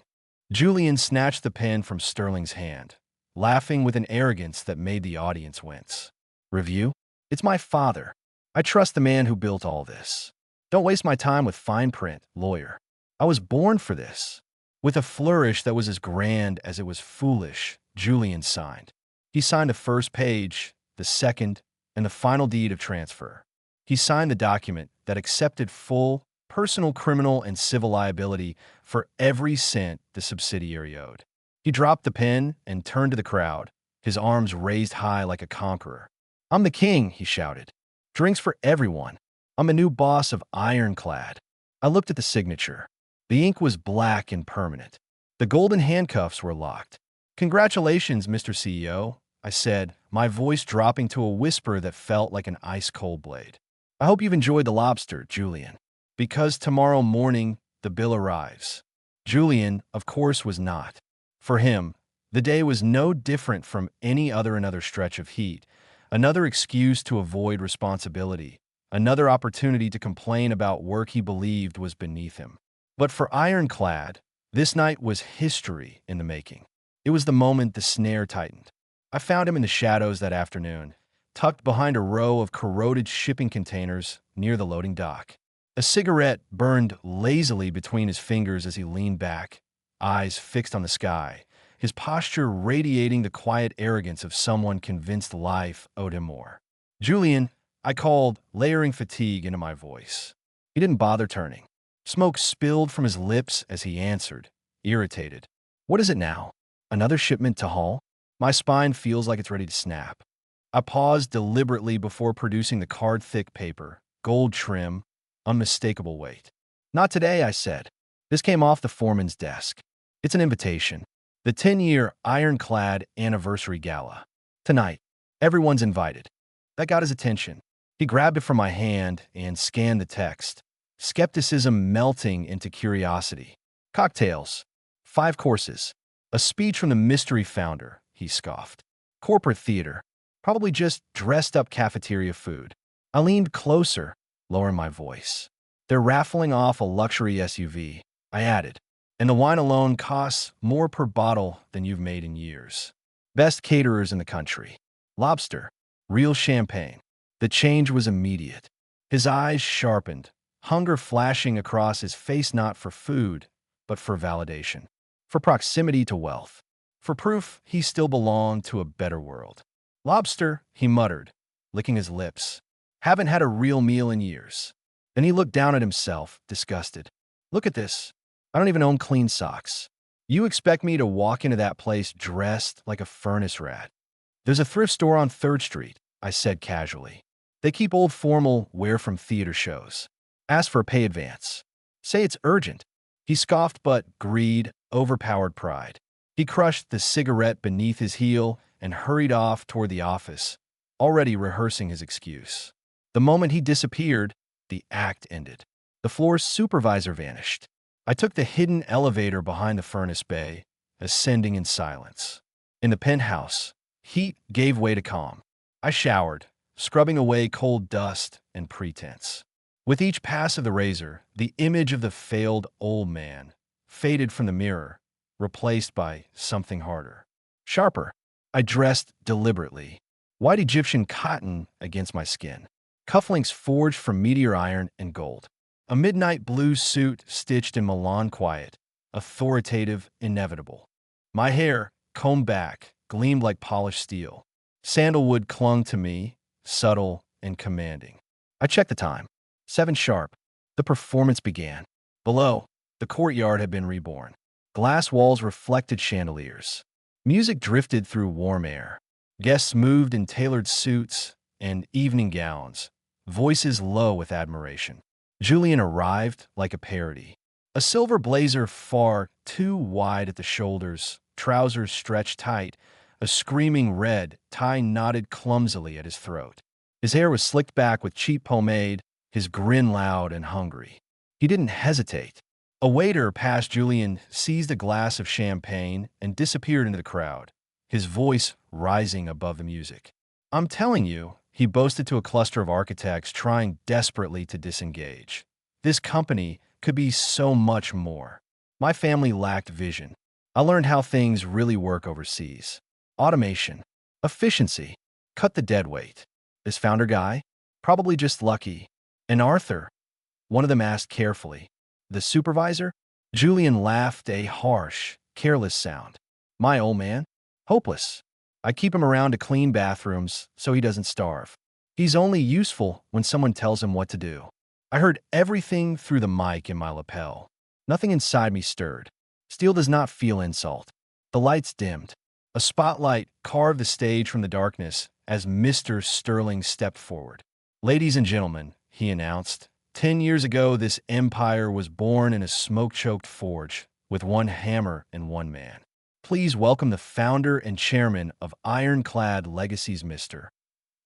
Julian snatched the pen from Sterling's hand, laughing with an arrogance that made the audience wince. Review? It's my father. I trust the man who built all this. Don't waste my time with fine print, lawyer. I was born for this. With a flourish that was as grand as it was foolish, Julian signed. He signed the first page, the second, and the final deed of transfer. He signed the document that accepted full, personal, criminal, and civil liability for every cent the subsidiary owed. He dropped the pen and turned to the crowd, his arms raised high like a conqueror. "I'm the king," he shouted. "Drinks for everyone. I'm the new boss of Ironclad." I looked at the signature. The ink was black and permanent. The golden handcuffs were locked. "Congratulations, Mr. CEO," I said, my voice dropping to a whisper that felt like an ice-cold blade. "I hope you've enjoyed the lobster, Julian. Because tomorrow morning, the bill arrives." Julian, of course, was not. For him, the day was no different from another stretch of heat, another excuse to avoid responsibility, another opportunity to complain about work he believed was beneath him. But for Ironclad, this night was history in the making. It was the moment the snare tightened. I found him in the shadows that afternoon, tucked behind a row of corroded shipping containers near the loading dock. A cigarette burned lazily between his fingers as he leaned back, eyes fixed on the sky, his posture radiating the quiet arrogance of someone convinced life owed him more. "Julian," I called, layering fatigue into my voice. He didn't bother turning. Smoke spilled from his lips as he answered, irritated. "What is it now? Another shipment to haul?" My spine feels like it's ready to snap. I paused deliberately before producing the card-thick paper, gold trim, unmistakable weight. "Not today," I said. "This came off the foreman's desk. It's an invitation. The 10-year Ironclad anniversary gala. Tonight. Everyone's invited." That got his attention. He grabbed it from my hand and scanned the text, skepticism melting into curiosity. "Cocktails. 5 courses. A speech from the mystery founder," he scoffed. "Corporate theater. Probably just dressed-up cafeteria food." I leaned closer, lowering my voice. "They're raffling off a luxury SUV," I added. "And the wine alone costs more per bottle than you've made in years. Best caterers in the country. Lobster. Real champagne." The change was immediate. His eyes sharpened, hunger flashing across his face, not for food, but for validation, for proximity to wealth, for proof he still belonged to a better world. "Lobster," he muttered, licking his lips. "Haven't had a real meal in years." Then he looked down at himself, disgusted. "Look at this. I don't even own clean socks. You expect me to walk into that place dressed like a furnace rat?" "There's a thrift store on 3rd Street," I said casually. "They keep old formal wear from theater shows. Ask for a pay advance. Say it's urgent." He scoffed, but greed overpowered pride. He crushed the cigarette beneath his heel and hurried off toward the office, already rehearsing his excuse. The moment he disappeared, the act ended. The floor's supervisor vanished. I took the hidden elevator behind the furnace bay, ascending in silence. In the penthouse, heat gave way to calm. I showered, scrubbing away cold dust and pretense. With each pass of the razor, the image of the failed old man faded from the mirror, replaced by something harder, sharper. I dressed deliberately, white Egyptian cotton against my skin, cufflinks forged from meteor iron and gold, a midnight blue suit stitched in Milan quiet, authoritative, inevitable. My hair, combed back, gleamed like polished steel. Sandalwood clung to me, subtle and commanding. I checked the time. 7 sharp. The performance began. Below, the courtyard had been reborn. Glass walls reflected chandeliers. Music drifted through warm air. Guests moved in tailored suits and evening gowns, voices low with admiration. Julian arrived like a parody. A silver blazer far too wide at the shoulders, trousers stretched tight, a screaming red tie knotted clumsily at his throat. His hair was slicked back with cheap pomade, his grin loud and hungry. He didn't hesitate. A waiter passed Julian, seized a glass of champagne, and disappeared into the crowd, his voice rising above the music. "I'm telling you," he boasted to a cluster of architects trying desperately to disengage. "This company could be so much more." My family lacked vision. I learned how things really work overseas. Automation, efficiency, cut the dead weight. This founder guy? Probably just lucky. And Arthur? One of them asked carefully. "The supervisor?" Julian laughed, a harsh, careless sound. "My old man? Hopeless. I keep him around to clean bathrooms so he doesn't starve. He's only useful when someone tells him what to do." I heard everything through the mic in my lapel. Nothing inside me stirred. Steel does not feel insult. The lights dimmed. A spotlight carved the stage from the darkness as Mr. Sterling stepped forward. "Ladies and gentlemen," he announced, "10 years ago this empire was born in a smoke-choked forge with one hammer and one man. Please welcome the founder and chairman of Ironclad Legacies, Mr.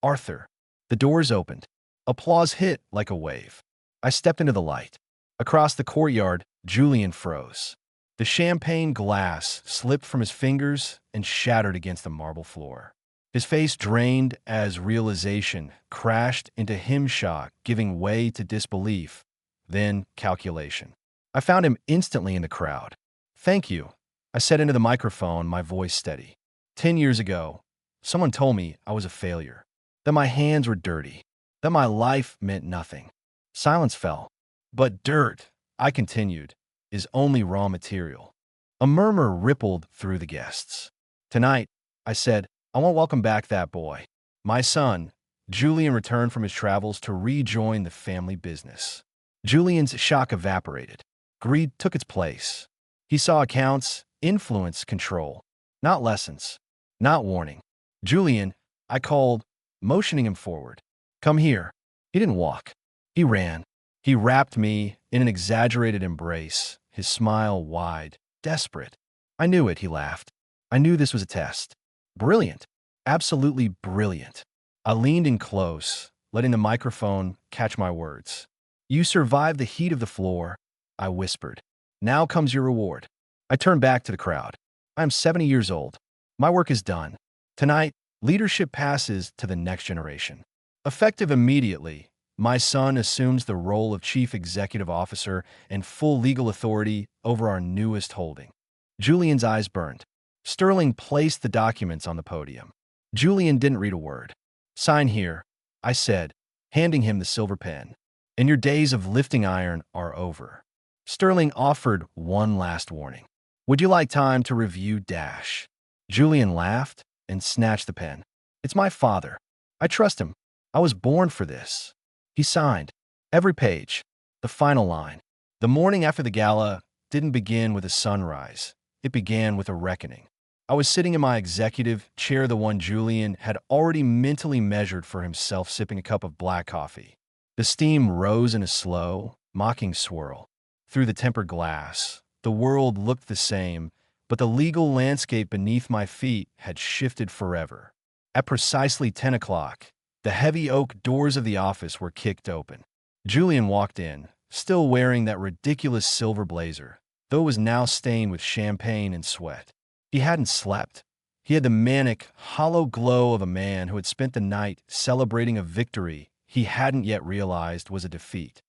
Arthur." The doors opened. Applause hit like a wave. I stepped into the light. Across the courtyard, Julian froze. The champagne glass slipped from his fingers and shattered against the marble floor. His face drained as realization crashed into him shock, giving way to disbelief, then calculation. I found him instantly in the crowd. "Thank you," I said into the microphone, my voice steady. 10 years ago, someone told me I was a failure, that my hands were dirty, that my life meant nothing. Silence fell. "But dirt," I continued, "is only raw material." A murmur rippled through the guests. "Tonight," I said, "I want to welcome back that boy. My son." Julian returned from his travels to rejoin the family business. Julian's shock evaporated. Greed took its place. He saw accounts, influence, control. Not lessons. Not warning. "Julian," I called, motioning him forward. "Come here." He didn't walk. He ran. He wrapped me in an exaggerated embrace, his smile wide, desperate. "I knew it," he laughed. "I knew this was a test." "Brilliant. Absolutely brilliant." I leaned in close, letting the microphone catch my words. "You survived the heat of the floor," I whispered. "Now comes your reward." I turned back to the crowd. "I am 70 years old. My work is done. Tonight, leadership passes to the next generation. Effective immediately, my son assumes the role of chief executive officer and full legal authority over our newest holding." Julian's eyes burned. Sterling placed the documents on the podium. Julian didn't read a word. "Sign here," I said, handing him the silver pen. "And your days of lifting iron are over." Sterling offered one last warning. "Would you like time to review Dash?" Julian laughed and snatched the pen. "It's my father. I trust him. I was born for this." He signed. Every page. The final line. The morning after the gala didn't begin with a sunrise. It began with a reckoning. I was sitting in my executive chair, the one Julian had already mentally measured for himself, sipping a cup of black coffee. The steam rose in a slow, mocking swirl. Through the tempered glass, the world looked the same, but the legal landscape beneath my feet had shifted forever. At precisely 10 o'clock, the heavy oak doors of the office were kicked open. Julian walked in, still wearing that ridiculous silver blazer, though it was now stained with champagne and sweat. He hadn't slept. He had the manic, hollow glow of a man who had spent the night celebrating a victory he hadn't yet realized was a defeat.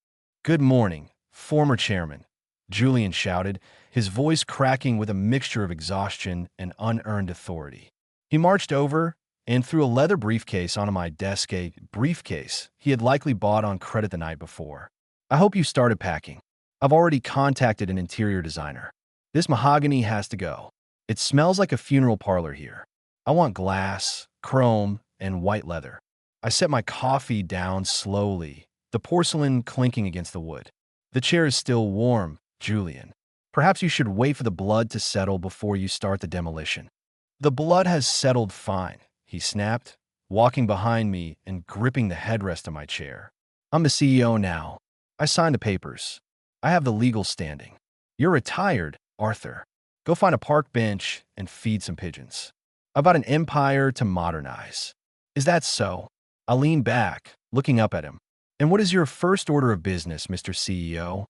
"Good morning, former chairman," Julian shouted, his voice cracking with a mixture of exhaustion and unearned authority. He marched over and threw a leather briefcase onto my desk, a briefcase he had likely bought on credit the night before. "I hope you started packing. I've already contacted an interior designer. This mahogany has to go. It smells like a funeral parlor here. I want glass, chrome, and white leather." I set my coffee down slowly, the porcelain clinking against the wood. "The chair is still warm, Julian. Perhaps you should wait for the blood to settle before you start the demolition." "The blood has settled fine," he snapped, walking behind me and gripping the headrest of my chair. "I'm the CEO now. I signed the papers. I have the legal standing. You're retired, Arthur. Go find a park bench and feed some pigeons. I've got an empire to modernize." "Is that so?" I leaned back, looking up at him. "And what is your first order of business, Mr. CEO?"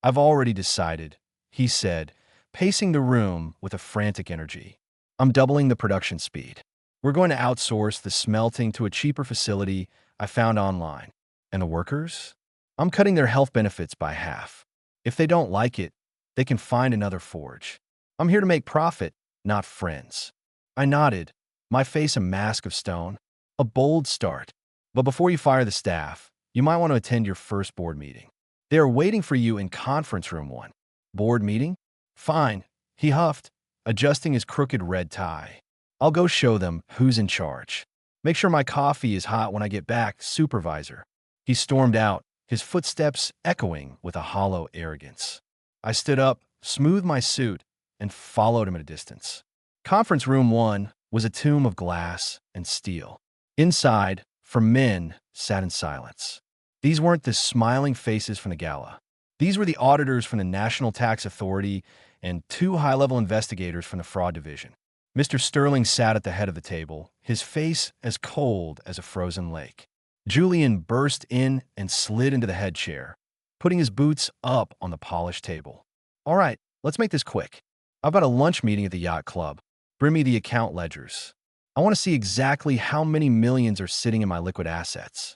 "I've already decided," he said, pacing the room with a frantic energy. "I'm doubling the production speed. We're going to outsource the smelting to a cheaper facility I found online. And the workers? I'm cutting their health benefits by half. If they don't like it, they can find another forge. I'm here to make profit, not friends." I nodded, my face a mask of stone. "A bold start. But before you fire the staff, you might want to attend your first board meeting. They are waiting for you in conference room 1. "Board meeting? Fine," he huffed, adjusting his crooked red tie. "I'll go show them who's in charge. Make sure my coffee is hot when I get back, supervisor." He stormed out, his footsteps echoing with a hollow arrogance. I stood up, smoothed my suit, and followed him at a distance. Conference room 1 was a tomb of glass and steel. Inside, for men, sat in silence. These weren't the smiling faces from the gala. These were the auditors from the National Tax Authority and 2 high-level investigators from the fraud division. Mr. Sterling sat at the head of the table, his face as cold as a frozen lake. Julian burst in and slid into the head chair, putting his boots up on the polished table. All right, let's make this quick. I've got a lunch meeting at the yacht club. Bring me the account ledgers. I want to see exactly how many millions are sitting in my liquid assets.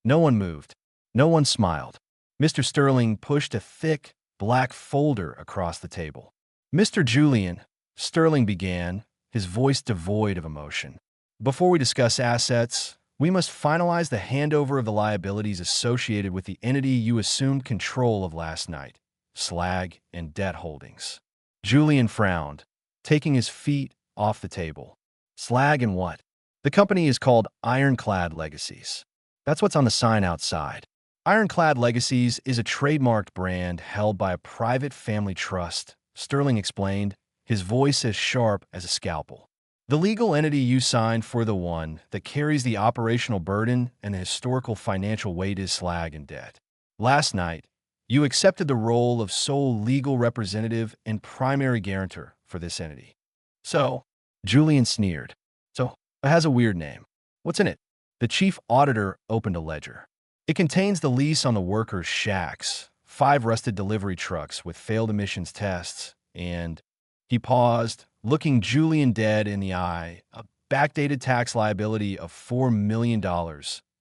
No one moved. No one smiled. Mr. Sterling pushed a thick, black folder across the table. Mr. Julian, Sterling began, his voice devoid of emotion. Before we discuss assets, we must finalize the handover of the liabilities associated with the entity you assumed control of last night, Slag and Debt Holdings. Julian frowned, taking his feet off the table. Slag and what? The company is called Ironclad Legacies. That's what's on the sign outside. Ironclad Legacies is a trademarked brand held by a private family trust, Sterling explained, his voice as sharp as a scalpel. The legal entity you signed for the one that carries the operational burden and the historical financial weight is Slag and Debt. Last night, you accepted the role of sole legal representative and primary guarantor for this entity. So, Julian sneered. So, it has a weird name. What's in it? The chief auditor opened a ledger. It contains the lease on the workers' shacks, 5 rusted delivery trucks with failed emissions tests, and he paused, looking Julian dead in the eye, a backdated tax liability of $4 million,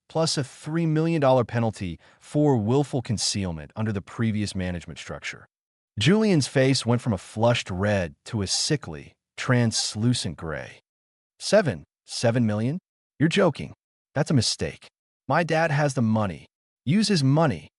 plus a $3 million penalty for willful concealment under the previous management structure. Julian's face went from a flushed red to a sickly, translucent gray. 7 million? You're joking. That's a mistake. My dad has the money. Use his money.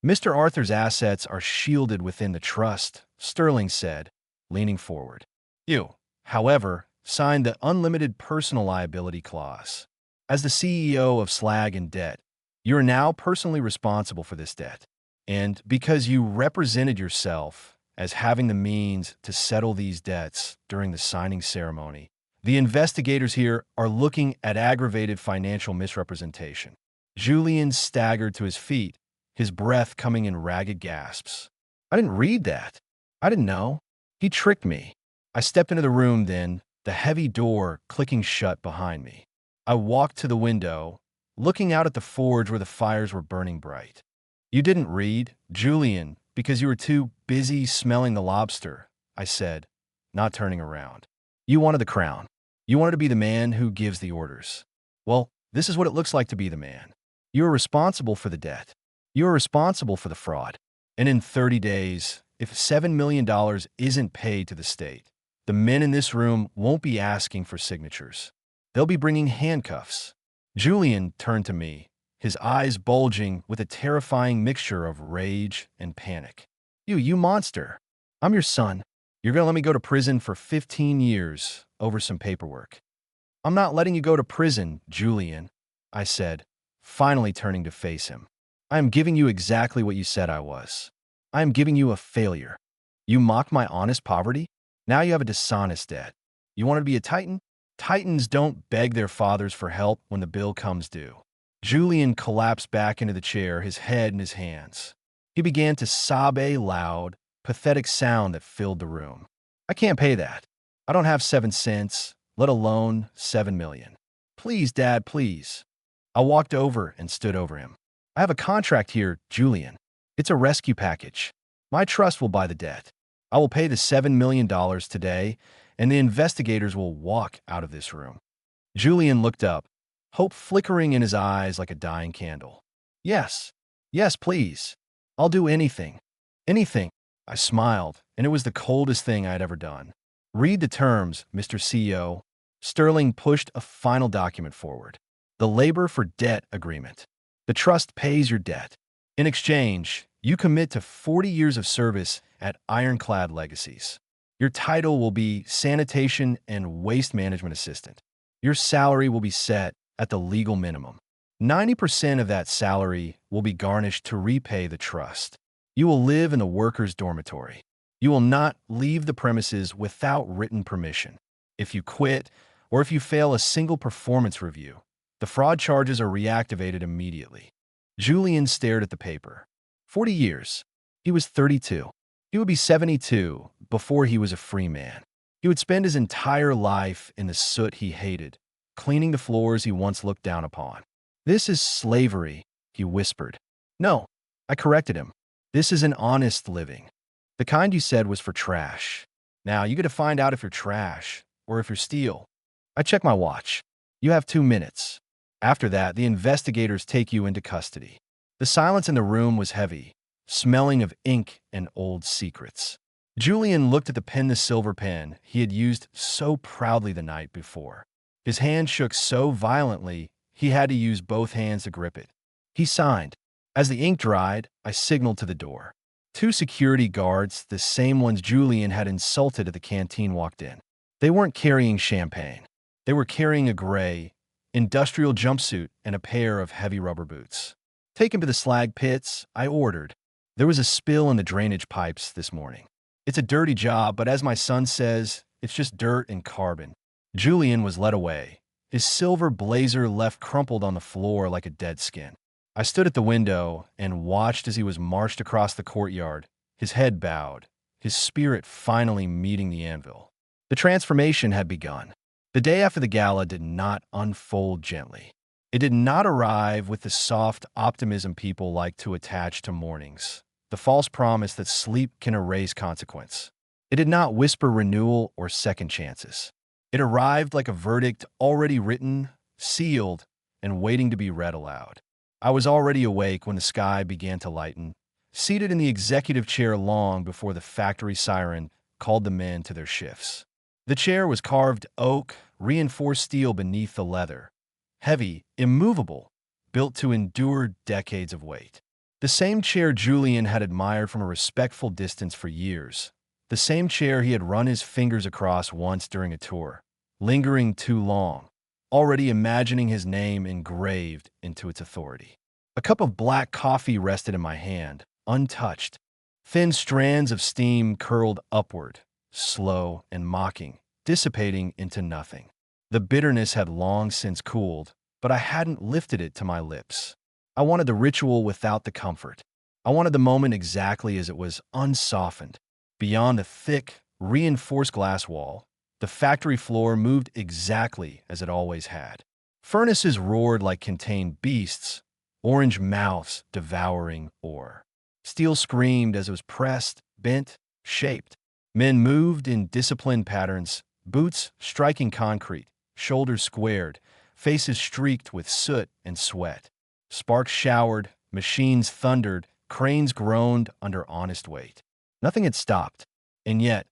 Mr. Arthur's assets are shielded within the trust, Sterling said, leaning forward. You, however, signed the unlimited personal liability clause. As the CEO of Slag and Debt, you are now personally responsible for this debt. And because you represented yourself as having the means to settle these debts during the signing ceremony, the investigators here are looking at aggravated financial misrepresentation. Julian staggered to his feet, his breath coming in ragged gasps. I didn't read that. I didn't know. He tricked me. I stepped into the room then, the heavy door clicking shut behind me. I walked to the window, looking out at the forge where the fires were burning bright. You didn't read, Julian, because you were too busy smelling the lobster, I said, not turning around. You wanted the crown. You wanted to be the man who gives the orders. Well, this is what it looks like to be the man. You are responsible for the debt. You are responsible for the fraud. And in 30 days, if $7 million isn't paid to the state, the men in this room won't be asking for signatures. They'll be bringing handcuffs. Julian turned to me, his eyes bulging with a terrifying mixture of rage and panic. You monster. I'm your son. You're going to let me go to prison for 15 years over some paperwork. I'm not letting you go to prison, Julian, I said, finally turning to face him. I am giving you exactly what you said I was. I am giving you a failure. You mocked my honest poverty? Now you have a dishonest debt. You wanted to be a titan? Titans don't beg their fathers for help when the bill comes due. Julian collapsed back into the chair, his head in his hands. He began to sob a loud, pathetic sound that filled the room. I can't pay that. I don't have 7 cents, let alone 7 million. Please, Dad, please. I walked over and stood over him. I have a contract here, Julian. It's a rescue package. My trust will buy the debt. I will pay the $7 million today, and the investigators will walk out of this room. Julian looked up, hope flickering in his eyes like a dying candle. Yes, please. I'll do anything. Anything. I smiled, and it was the coldest thing I had ever done. Read the terms, Mr. CEO. Sterling pushed a final document forward. The Labor for Debt Agreement. The trust pays your debt. In exchange, you commit to 40 years of service at Ironclad Legacies. Your title will be Sanitation and Waste Management Assistant. Your salary will be set at the legal minimum. 90% of that salary will be garnished to repay the trust. You will live in the workers' dormitory. You will not leave the premises without written permission. If you quit, or if you fail a single performance review, the fraud charges are reactivated immediately. Julian stared at the paper. 40 years. He was 32. He would be 72 before he was a free man. He would spend his entire life in the soot he hated, cleaning the floors he once looked down upon. "This is slavery," he whispered. "No," I corrected him. "This is an honest living. The kind you said was for trash. Now you get to find out if you're trash or if you're steel." I checked my watch. "You have 2 minutes. After that, the investigators take you into custody." The silence in the room was heavy, smelling of ink and old secrets. Julian looked at the silver pen he had used so proudly the night before. His hand shook so violently he had to use both hands to grip it. He signed. As the ink dried, I signaled to the door. 2 security guards, the same ones Julian had insulted at the canteen, walked in. They weren't carrying champagne. They were carrying a gray, industrial jumpsuit and a pair of heavy rubber boots. "Take him to the slag pits," I ordered. "There was a spill in the drainage pipes this morning. It's a dirty job, but as my son says, it's just dirt and carbon." Julian was led away, his silver blazer left crumpled on the floor like a dead skin. I stood at the window and watched as he was marched across the courtyard, his head bowed, his spirit finally meeting the anvil. The transformation had begun. The day after the gala did not unfold gently. It did not arrive with the soft optimism people like to attach to mornings, the false promise that sleep can erase consequence. It did not whisper renewal or second chances. It arrived like a verdict already written, sealed, and waiting to be read aloud. I was already awake when the sky began to lighten, seated in the executive chair long before the factory siren called the men to their shifts. The chair was carved oak, reinforced steel beneath the leather. Heavy, immovable, built to endure decades of weight. The same chair Julian had admired from a respectful distance for years. The same chair he had run his fingers across once during a tour, lingering too long, already imagining his name engraved into its authority. A cup of black coffee rested in my hand, untouched. Thin strands of steam curled upward, slow and mocking, dissipating into nothing. The bitterness had long since cooled, but I hadn't lifted it to my lips. I wanted the ritual without the comfort. I wanted the moment exactly as it was, unsoftened. Beyond the thick, reinforced glass wall, the factory floor moved exactly as it always had. Furnaces roared like contained beasts, orange mouths devouring ore. Steel screamed as it was pressed, bent, shaped. Men moved in disciplined patterns, boots striking concrete, shoulders squared, faces streaked with soot and sweat. Sparks showered, machines thundered, cranes groaned under honest weight. Nothing had stopped, and yet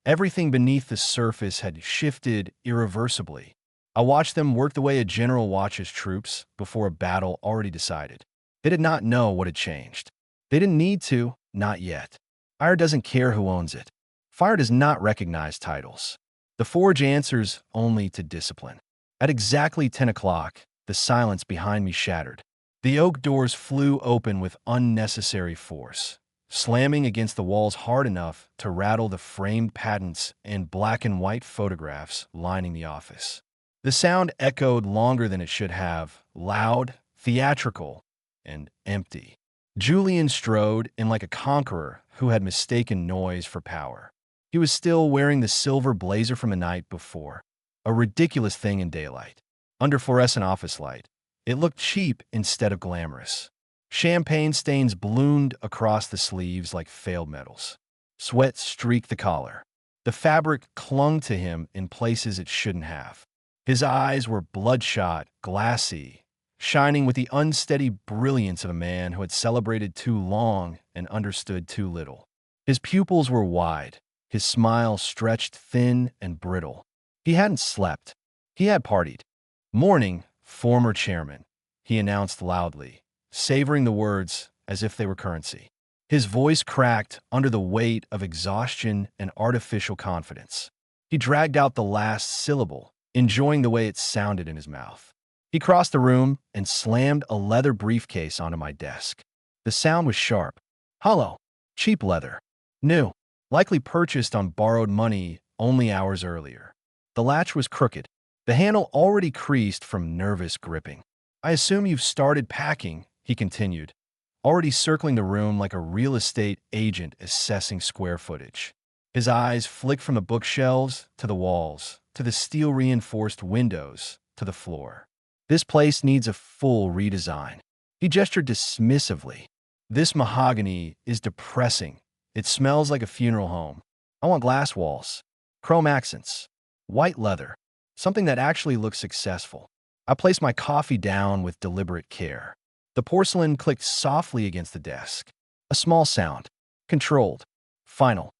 everything beneath the surface had shifted irreversibly. I watched them work the way a general watches troops before a battle already decided. They did not know what had changed. They didn't need to, not yet. Fire doesn't care who owns it. Fire does not recognize titles. The forge answers only to discipline. At exactly 10 o'clock, the silence behind me shattered. The oak doors flew open with unnecessary force, slamming against the walls hard enough to rattle the framed patents and black and white photographs lining the office. The sound echoed longer than it should have, loud, theatrical, and empty. Julian strode in like a conqueror who had mistaken noise for power. He was still wearing the silver blazer from the night before, a ridiculous thing in daylight. Under fluorescent office light, it looked cheap instead of glamorous. Champagne stains ballooned across the sleeves like failed medals. Sweat streaked the collar. The fabric clung to him in places it shouldn't have. His eyes were bloodshot, glassy, shining with the unsteady brilliance of a man who had celebrated too long and understood too little. His pupils were wide, his smile stretched thin and brittle. He hadn't slept. He had partied. "Morning, former chairman," he announced loudly, savoring the words as if they were currency. His voice cracked under the weight of exhaustion and artificial confidence. He dragged out the last syllable, enjoying the way it sounded in his mouth. He crossed the room and slammed a leather briefcase onto my desk. The sound was sharp. Hollow. Cheap leather. New. Likely purchased on borrowed money only hours earlier. The latch was crooked. The handle already creased from nervous gripping. I assume you've started packing, he continued, already circling the room like a real estate agent assessing square footage. His eyes flicked from the bookshelves to the walls, to the steel-reinforced windows, to the floor. This place needs a full redesign. He gestured dismissively. This mahogany is depressing. It smells like a funeral home. I want glass walls, chrome accents, white leather, something that actually looks successful. I placed my coffee down with deliberate care. The porcelain clicked softly against the desk. A small sound. Controlled. Final.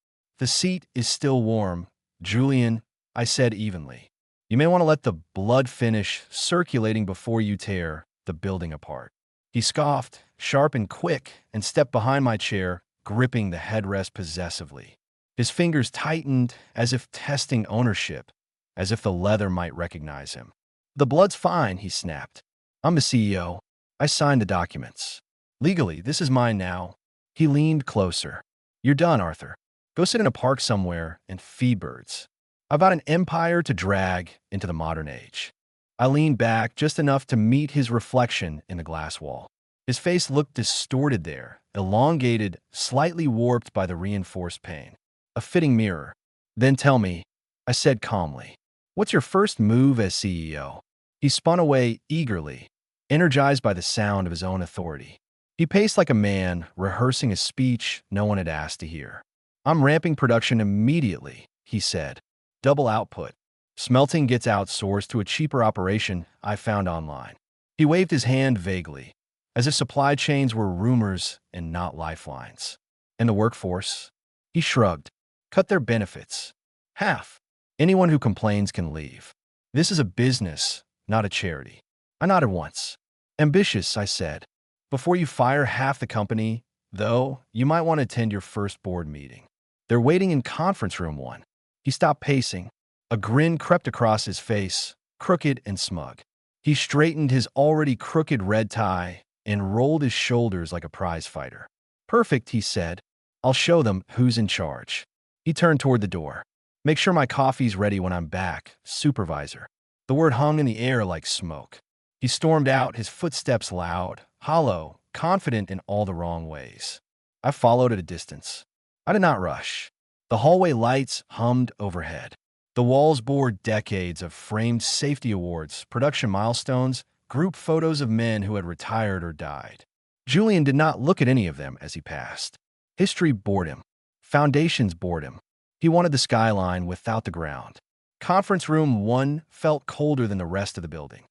The seat is still warm. Julian, I said evenly. You may want to let the blood finish circulating before you tear the building apart. He scoffed, sharp and quick, and stepped behind my chair, gripping the headrest possessively. His fingers tightened as if testing ownership, as if the leather might recognize him. The blood's fine, he snapped. I'm the CEO. I signed the documents. Legally, this is mine now. He leaned closer. You're done, Arthur. Go sit in a park somewhere and feed birds. I've got an empire to drag into the modern age. I leaned back just enough to meet his reflection in the glass wall. His face looked distorted there, elongated, slightly warped by the reinforced pain. A fitting mirror. Then tell me, I said calmly, what's your first move as CEO? He spun away eagerly, energized by the sound of his own authority. He paced like a man rehearsing a speech no one had asked to hear. I'm ramping production immediately, he said. Double output. Smelting gets outsourced to a cheaper operation I found online. He waved his hand vaguely, as if supply chains were rumors and not lifelines. And the workforce? He shrugged. Cut their benefits. Half. Anyone who complains can leave. This is a business, not a charity. I nodded once. Ambitious, I said. Before you fire half the company, though, you might want to attend your first board meeting. They're waiting in conference room 1. He stopped pacing. A grin crept across his face, crooked and smug. He straightened his already crooked red tie and rolled his shoulders like a prize fighter. Perfect, he said. I'll show them who's in charge. He turned toward the door. Make sure my coffee's ready when I'm back, supervisor. The word hung in the air like smoke. He stormed out, his footsteps loud, hollow, confident in all the wrong ways. I followed at a distance. I did not rush. The hallway lights hummed overhead. The walls bore decades of framed safety awards, production milestones, group photos of men who had retired or died. Julian did not look at any of them as he passed. History bored him. Foundations bored him. He wanted the skyline without the ground. Conference room 1 felt colder than the rest of the building.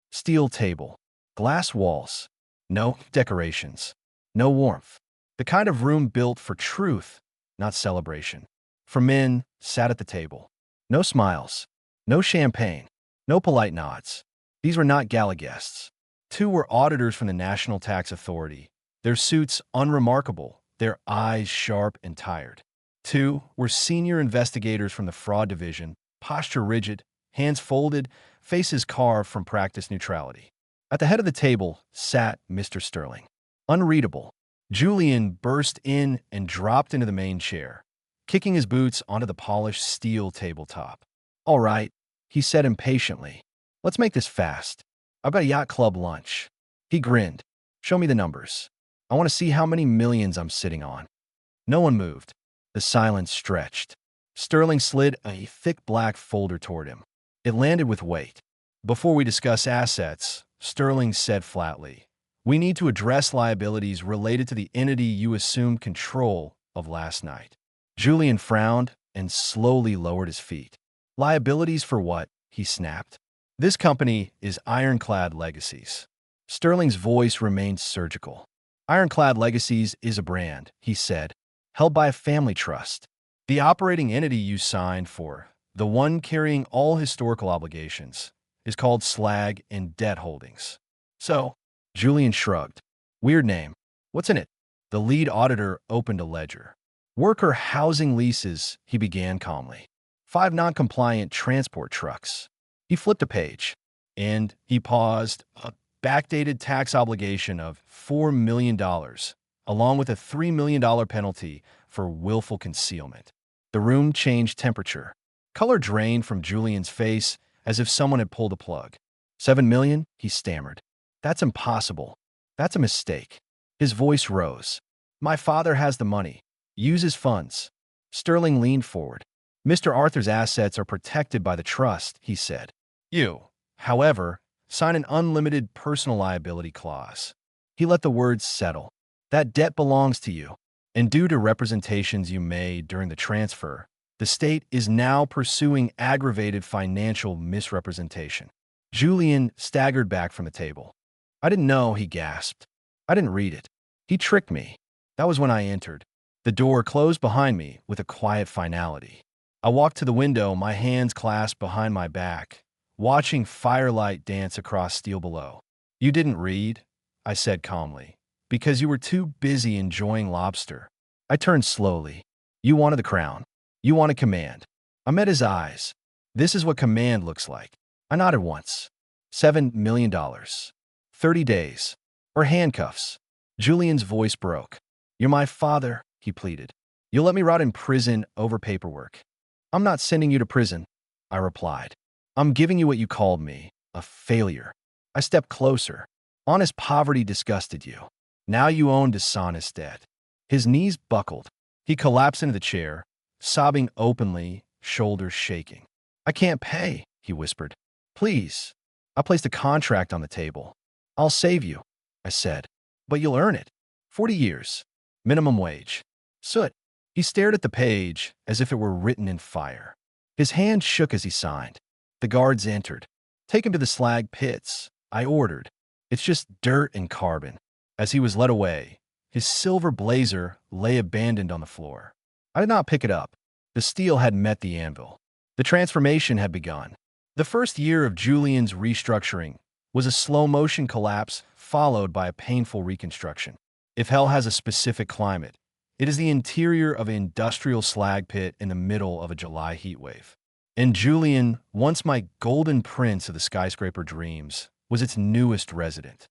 Steel table. Glass walls. No decorations. No warmth. The kind of room built for truth, not celebration. For men sat at the table. No smiles. No champagne. No polite nods. These were not gala guests. 2 were auditors from the National Tax Authority, their suits unremarkable, their eyes sharp and tired. 2 were senior investigators from the fraud division, posture rigid, hands folded, faces carved from practiced neutrality. At the head of the table sat Mr. Sterling. Unreadable. Julian burst in and dropped into the main chair, kicking his boots onto the polished steel tabletop. All right, he said impatiently. Let's make this fast. I've got a yacht club lunch. He grinned. Show me the numbers. I want to see how many millions I'm sitting on. No one moved. The silence stretched. Sterling slid a thick black folder toward him. It landed with weight. Before we discuss assets, Sterling said flatly, we need to address liabilities related to the entity you assumed control of last night. Julian frowned and slowly lowered his feet. Liabilities for what? He snapped. This company is Ironclad Legacies. Sterling's voice remained surgical. Ironclad Legacies is a brand, he said, held by a family trust. The operating entity you signed for, the one carrying all historical obligations, is called Slag and Debt Holdings. So, Julian shrugged. Weird name. What's in it? The lead auditor opened a ledger. Worker housing leases, he began calmly. 5 non-compliant transport trucks. He flipped a page. And he paused, a backdated tax obligation of $4 million, along with a $3 million penalty for willful concealment. The room changed temperature. Color drained from Julian's face as if someone had pulled a plug. $7 million? He stammered. That's impossible. That's a mistake. His voice rose. My father has the money. Use his funds. Sterling leaned forward. Mr. Arthur's assets are protected by the trust, he said. You, however, sign an unlimited personal liability clause. He let the words settle. That debt belongs to you, and due to representations you made during the transfer, the state is now pursuing aggravated financial misrepresentation. Julian staggered back from the table. I didn't know, he gasped. I didn't read it. He tricked me. That was when I entered. The door closed behind me with a quiet finality. I walked to the window, my hands clasped behind my back, watching firelight dance across steel below. You didn't read, I said calmly, because you were too busy enjoying lobster. I turned slowly. You wanted the crown. You wanted command. I met his eyes. This is what command looks like. I nodded once. $7 million. 30 days. Or handcuffs. Julian's voice broke. You're my father, he pleaded. You'll let me rot in prison over paperwork. I'm not sending you to prison, I replied. I'm giving you what you called me, a failure. I stepped closer. Honest poverty disgusted you. Now you own dishonest debt. His knees buckled. He collapsed into the chair, sobbing openly, shoulders shaking. I can't pay, he whispered. Please. I placed a contract on the table. I'll save you, I said. But you'll earn it. 40 years. Minimum wage. Soot. He stared at the page as if it were written in fire. His hand shook as he signed. The guards entered. Take him to the slag pits, I ordered. It's just dirt and carbon. As he was led away, his silver blazer lay abandoned on the floor. I did not pick it up. The steel had met the anvil. The transformation had begun. The first year of Julian's restructuring was a slow-motion collapse followed by a painful reconstruction. If hell has a specific climate, it is the interior of an industrial slag pit in the middle of a July heatwave. And Julian, once my golden prince of the skyscraper dreams, was its newest resident.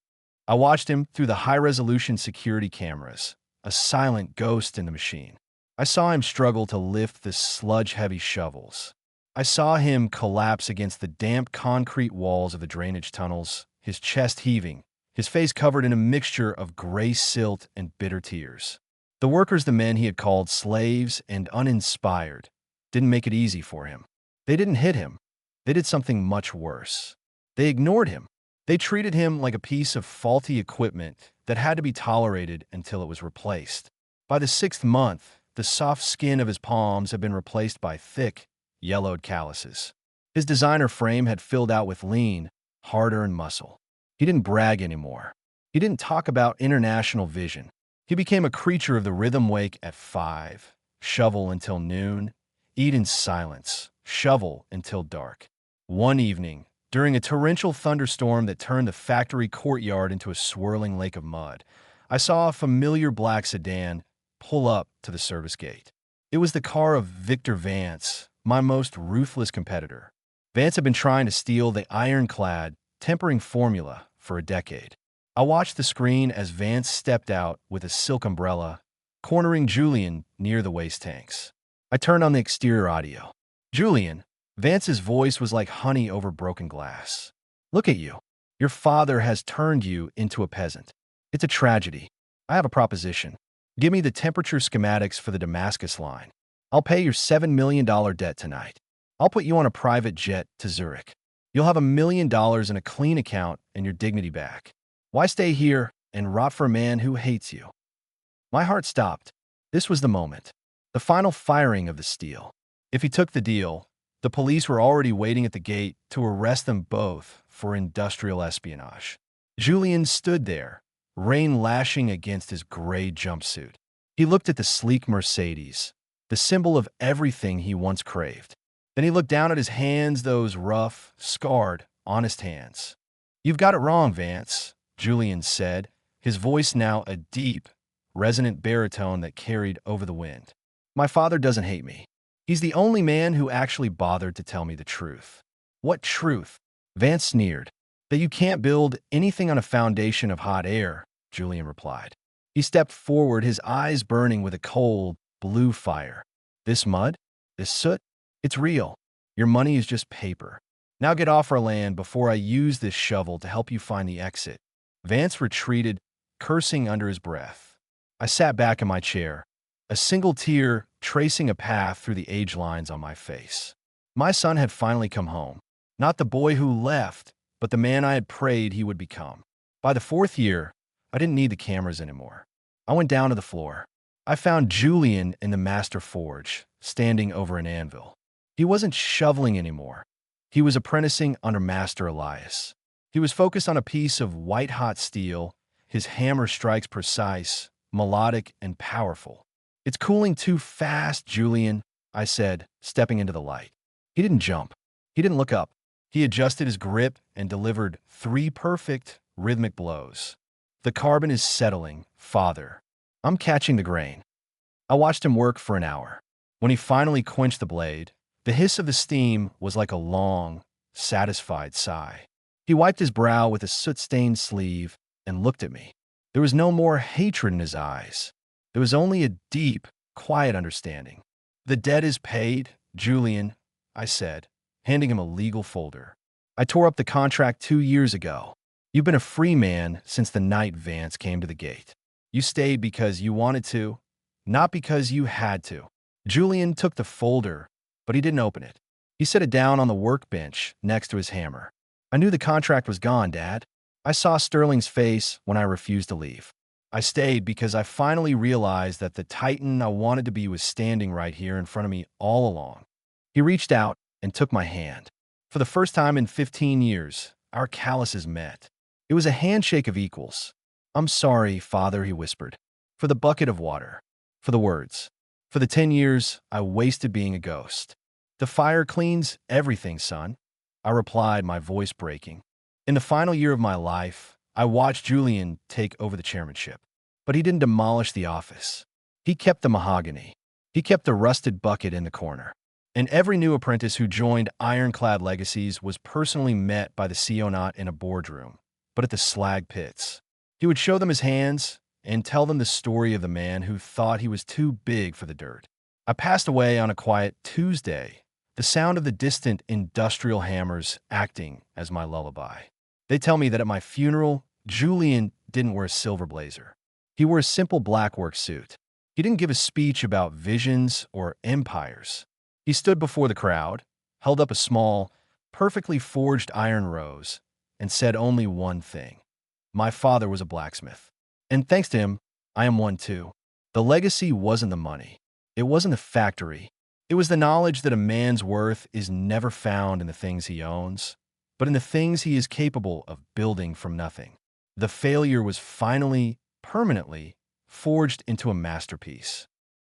I watched him through the high-resolution security cameras, a silent ghost in the machine. I saw him struggle to lift the sludge-heavy shovels. I saw him collapse against the damp concrete walls of the drainage tunnels, his chest heaving, his face covered in a mixture of gray silt and bitter tears. The workers, the men he had called slaves and uninspired, didn't make it easy for him. They didn't hit him. They did something much worse. They ignored him. They treated him like a piece of faulty equipment that had to be tolerated until it was replaced. By the 6th month, the soft skin of his palms had been replaced by thick, yellowed calluses. His designer frame had filled out with lean, hard-earned muscle. He didn't brag anymore. He didn't talk about international vision. He became a creature of the rhythm wake at 5, shovel until noon, eat in silence, shovel until dark. One evening, during a torrential thunderstorm that turned the factory courtyard into a swirling lake of mud, I saw a familiar black sedan pull up to the service gate. It was the car of Victor Vance, my most ruthless competitor. Vance had been trying to steal the ironclad tempering formula for a decade. I watched the screen as Vance stepped out with a silk umbrella, cornering Julian near the waste tanks. I turned on the exterior audio. Julian, Vance's voice was like honey over broken glass. Look at you. Your father has turned you into a peasant. It's a tragedy. I have a proposition. Give me the temperature schematics for the Damascus line. I'll pay your $7 million debt tonight. I'll put you on a private jet to Zurich. You'll have $1 million in a clean account and your dignity back. Why stay here and rot for a man who hates you? My heart stopped. This was the moment. The final firing of the steel. If he took the deal, the police were already waiting at the gate to arrest them both for industrial espionage. Julian stood there, rain lashing against his gray jumpsuit. He looked at the sleek Mercedes, the symbol of everything he once craved. Then he looked down at his hands, those rough, scarred, honest hands. You've got it wrong, Vance, Julian said, his voice now a deep, resonant baritone that carried over the wind. My father doesn't hate me. He's the only man who actually bothered to tell me the truth. What truth? Vance sneered. That you can't build anything on a foundation of hot air, Julian replied. He stepped forward, his eyes burning with a cold, blue fire. This mud? This soot? It's real. Your money is just paper. Now get off our land before I use this shovel to help you find the exit. Vance retreated, cursing under his breath. I sat back in my chair, a single tear tracing a path through the age lines on my face. My son had finally come home. Not the boy who left, but the man I had prayed he would become. By the 4th year, I didn't need the cameras anymore. I went down to the floor. I found Julian in the master forge, standing over an anvil. He wasn't shoveling anymore. He was apprenticing under Master Elias. He was focused on a piece of white-hot steel, his hammer strikes precise, melodic, and powerful. It's cooling too fast, Julian, I said, stepping into the light. He didn't jump. He didn't look up. He adjusted his grip and delivered 3 perfect, rhythmic blows. The carbon is settling, Father. I'm catching the grain. I watched him work for an hour. When he finally quenched the blade, the hiss of the steam was like a long, satisfied sigh. He wiped his brow with a soot-stained sleeve and looked at me. There was no more hatred in his eyes. There was only a deep, quiet understanding. The debt is paid, Julian, I said, handing him a legal folder. I tore up the contract 2 years ago. You've been a free man since the night Vance came to the gate. You stayed because you wanted to, not because you had to. Julian took the folder, but he didn't open it. He set it down on the workbench next to his hammer. I knew the contract was gone, Dad. I saw Sterling's face when I refused to leave. I stayed because I finally realized that the titan I wanted to be was standing right here in front of me all along. He reached out and took my hand. For the first time in 15 years, our calluses met. It was a handshake of equals. I'm sorry, Father, he whispered, for the bucket of water, for the words, for the 10 years I wasted being a ghost. The fire cleans everything, son, I replied, my voice breaking. In the final year of my life, I watched Julian take over the chairmanship. But he didn't demolish the office. He kept the mahogany. He kept the rusted bucket in the corner. And every new apprentice who joined Ironclad Legacies was personally met by the CO not in a boardroom, but at the slag pits. He would show them his hands and tell them the story of the man who thought he was too big for the dirt. I passed away on a quiet Tuesday, the sound of the distant industrial hammers acting as my lullaby. They tell me that at my funeral, Julian didn't wear a silver blazer. He wore a simple black work suit. He didn't give a speech about visions or empires. He stood before the crowd, held up a small, perfectly forged iron rose, and said only one thing. My father was a blacksmith. And thanks to him, I am one too. The legacy wasn't the money. It wasn't the factory. It was the knowledge that a man's worth is never found in the things he owns, but in the things he is capable of building from nothing. The failure was finally, permanently, forged into a masterpiece.